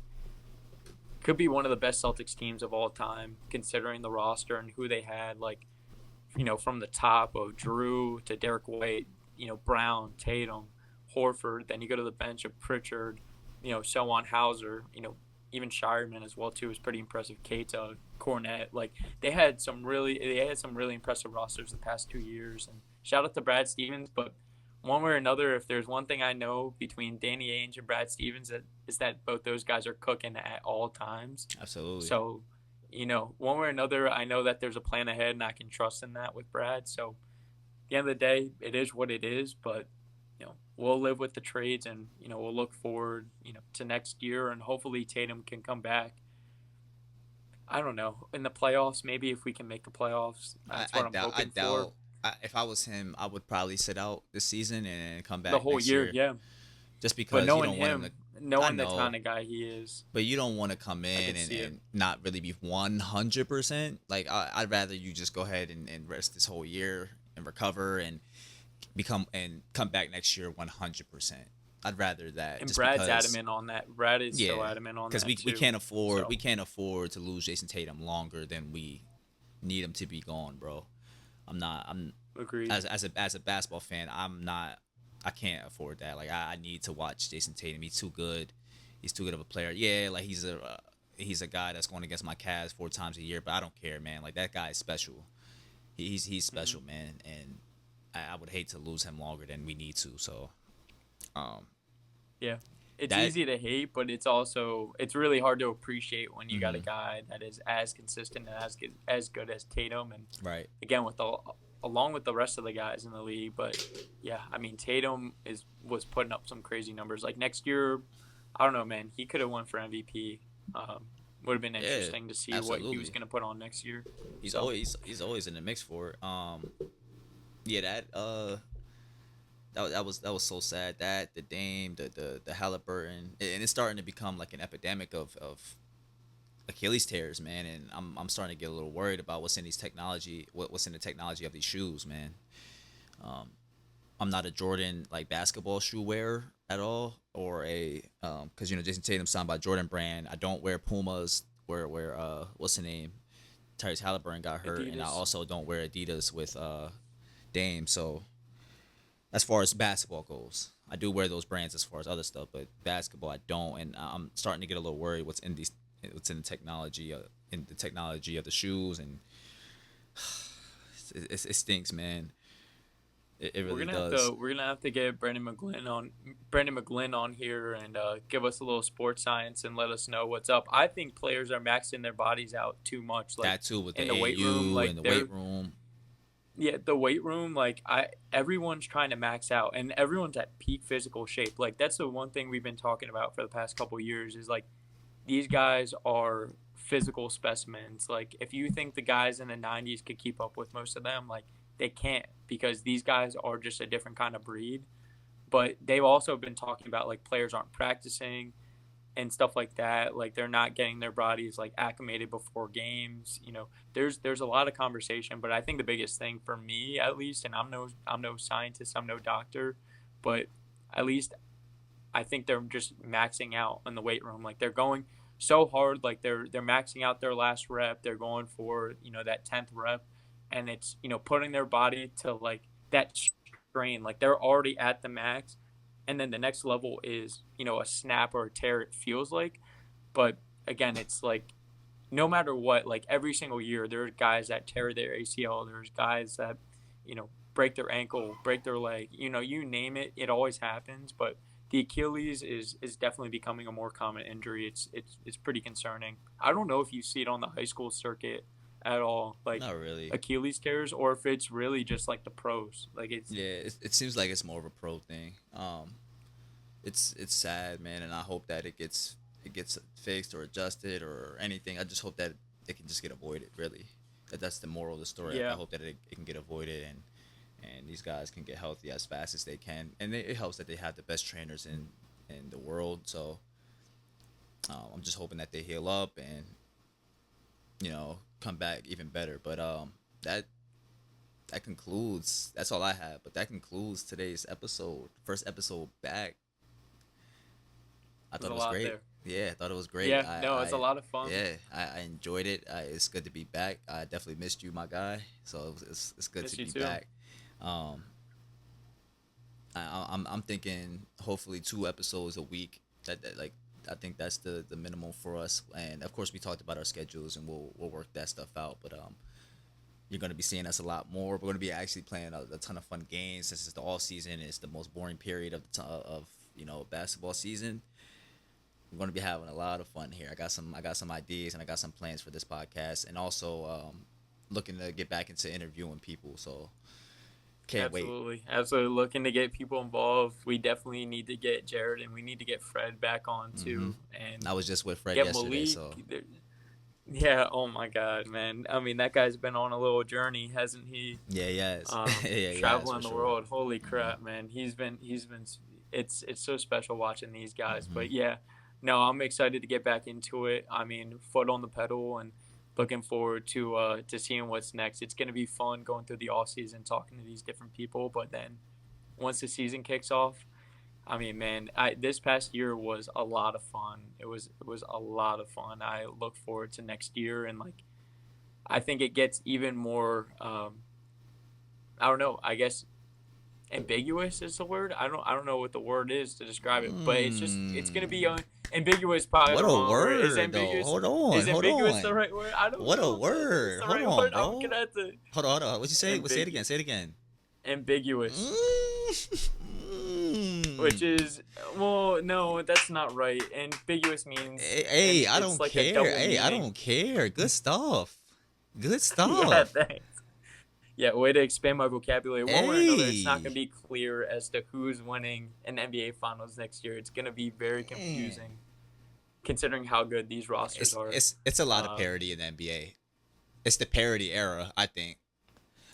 could be one of the best Celtics teams of all time, considering the roster and who they had. Like from the top of Drew to Derek White, Brown, Tatum, Horford. Then you go to the bench of Pritchard, so on Hauser, even Shireman as well too is pretty impressive. Keita, Cornette, like they had some really impressive rosters the past 2 years. And shout out to Brad Stevens, but one way or another, if there's one thing I know between Danny Ainge and Brad Stevens, is that both those guys are cooking at all times. Absolutely. So, one way or another, I know that there's a plan ahead, and I can trust in that with Brad. So, at the end of the day, it is what it is. But we'll live with the trades, and we'll look forward, to next year, and hopefully Tatum can come back. I don't know, in the playoffs, maybe if we can make the playoffs, that's I what I'm doubt. I hoping for. doubt. If I was him, I would probably sit out this season and come The back whole next year, year, yeah. just But because you knowing don't want him to. him, I knowing the know, kind of guy he is, but you don't want to come I in could and, see it. and not really be 100%. Like I'd rather you just go ahead and rest this whole year and recover and come back next year 100%. I'd rather that And just Brad's because adamant on that. Brad is so yeah, adamant on because that we too. can't afford So to lose Jason Tatum longer than we need him to be gone, bro. I'm agreed. as a basketball fan, I'm not. I can't afford that. Like I need to watch Jason Tatum. He's too good. He's too good of a player. Yeah, like he's a guy that's going against my Cavs 4 times a year, but I don't care, man. Like that guy is special. He's Hmm. special, man, and I would hate to lose him longer than we need to. So, um, Yeah, it's that easy to hate, but it's really hard to appreciate when you got a mm-hmm, guy that is as consistent and as good as Tatum, and right. again along with the rest of the guys in the league. But yeah, I mean Tatum was putting up some crazy numbers. Like next year, I don't know, man. He could have won for MVP. Would have been Yeah, interesting to see what he was absolutely. going to put on next year. He's So always he's always in the mix for it. Yeah, that was so sad. That the Dame, the Halliburton, and it's starting to become like an epidemic of Achilles tears, man. And I'm starting to get a little worried about what's in the technology of these shoes, man. Um, I'm not a Jordan like basketball shoe wearer at all, or a because Jason Tatum's signed by Jordan brand. I don't wear Pumas. Where what's the name? Tyrese Halliburton got hurt, and I Adidas. also don't wear Adidas with Dame. So as far as basketball goes, I do wear those brands as far as other stuff, but basketball I don't, and I'm starting to get a little worried what's in the technology of the shoes, and it stinks, man. It We're really gonna have to does. we're gonna have to get Brendan McGlynn on here and give us a little sports science and let us know what's up. I think players are maxing their bodies out too much, like That too with the in the weight room. AU and Like the they're weight room. yeah, the weight room. Like everyone's trying to max out, and everyone's at peak physical shape. Like that's the one thing we've been talking about for the past couple of years is like these guys are physical specimens. Like if you think the guys in the 90s could keep up with most of them, like they can't because these guys are just a different kind of breed. But they've also been talking about like players aren't practicing and stuff like that. Like they're not getting their bodies like acclimated before games. There's a lot of conversation, but I think the biggest thing for me at least, and I'm no scientist, I'm no doctor, but at least I think they're just maxing out in the weight room. Like they're going so hard, like they're maxing out their last rep. They're going for that 10th rep, and it's putting their body to like that strain. Like they're already at the max, and then the next level is a snap or a tear. It feels like, but again, it's like no matter what, like every single year, there's guys that tear their ACL. There's guys that break their ankle, break their leg. You name it, it always happens. But the Achilles is definitely becoming a more common injury. It's pretty concerning. I don't know if you see it on the high school circuit at all, like Not really. Achilles tears, or if it's really just like the pros. Like it's Yeah, it seems like it's more of a pro thing. It's sad, man, and I hope that it gets fixed or adjusted or anything. I just hope that it can just get avoided. Really, that's the moral of the story. I Yeah, hope that it can get avoided, and these guys can get healthy as fast as they can. And it helps that they have the best trainers in the world. So I'm just hoping that they heal up and come back even better. But that that concludes. That's all I have. But that concludes today's episode. First episode back. I there's thought a it was lot great. there. Yeah, I thought it was great. Yeah, no, it's a lot of fun. Yeah, I enjoyed it. It's good to be back. I definitely missed you, my guy. So it's good Miss to you be too. back. Um, I'm thinking hopefully 2 episodes a week. That like I think that's the minimum for us. And of course we talked about our schedules and we'll work that stuff out. But you're gonna be seeing us a lot more. We're gonna be actually playing a ton of fun games. Since it's the off season, it's the most boring period of of basketball season. We're gonna be having a lot of fun here. I got some ideas and I got some plans for this podcast, and also looking to get back into interviewing people. So can't wait. Absolutely. Absolutely looking to get people involved. We definitely need to get Jared and we need to get Fred back on Hmm. too and I was just with Fred get yesterday, Malik. so Yeah, oh my God, man. I mean, that guy's been on a little journey, hasn't he? yeah, yes, yeah, yes, for Traveling the sure. world. Holy Hmm. crap, man. He's been it's so special watching these guys. Hmm. But yeah, no, I'm excited to get back into it. I mean, foot on the pedal and looking forward to seeing what's next. It's going to be fun going through the off season talking to these different people, but then once the season kicks off, I mean, man, this past year was a lot of fun. It was a lot of fun. I look forward to next year and like I think it gets even more I don't know. I guess ambiguous is the word. I don't know what the word is to describe it, but it's gonna be Mm. ambiguous. Probably What the a wrong word. Is word, though. ambiguous? Hold on, Is hold ambiguous the on. right word? I don't What a know, man. If it's word. the Hold right on, word, I'm bro. gonna have to Hold on. What you say? Say it again. ambiguous. Say it again. Ambiguous, which Mm. is well, no, that's not right. Ambiguous means and Hey, I it's don't like a care. double Hey, I meaning. don't care. Good stuff. Good Yeah, stuff. thanks. Yeah, way to expand my vocabulary. One way or another, it's not going Hey. to be clear as to who's winning an NBA Finals next year. It's going to be very Man. confusing considering how good these rosters are. It's a lot of Um, parody in the NBA. It's the parody era, I think.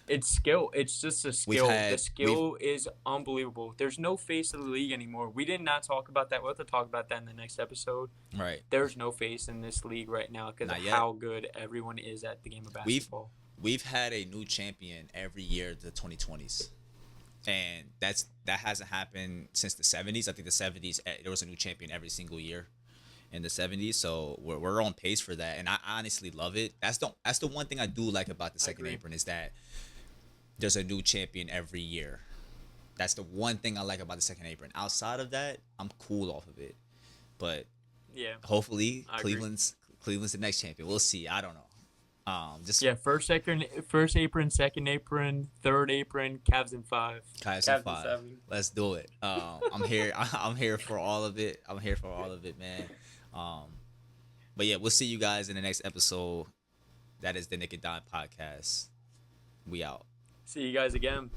it's skill. It's just a We've skill. The had we've skill is unbelievable. There's no face of the league anymore. We did not talk about that. We'll have to talk about that in the next episode. right. There's no face in this league right now because of Not yet. how good everyone is at the game of We've basketball. we've had a new champion every year the 2020s. And that hasn't happened since the 70s. I think the 70s there was a new champion every single year in the 70s. So we're on pace for that, and I honestly love it. That's the one thing I do like about the I second agree. apron is that there's a new champion every year. That's the one thing I like about the second apron. Outside of that, I'm cool off of it. But Yeah, hopefully I agree. Cleveland's the next champion. We'll see. I don't know. Just Yeah, first apron, second apron, third apron, Cavs in five, Cavs in Cavs in 5. seven. Let's do it. I'm here. I'm here for all of it. I'm here for all of it, man. Um, but yeah, we'll see you guys in the next episode. That is the Nick and Don podcast. We out. See you guys again.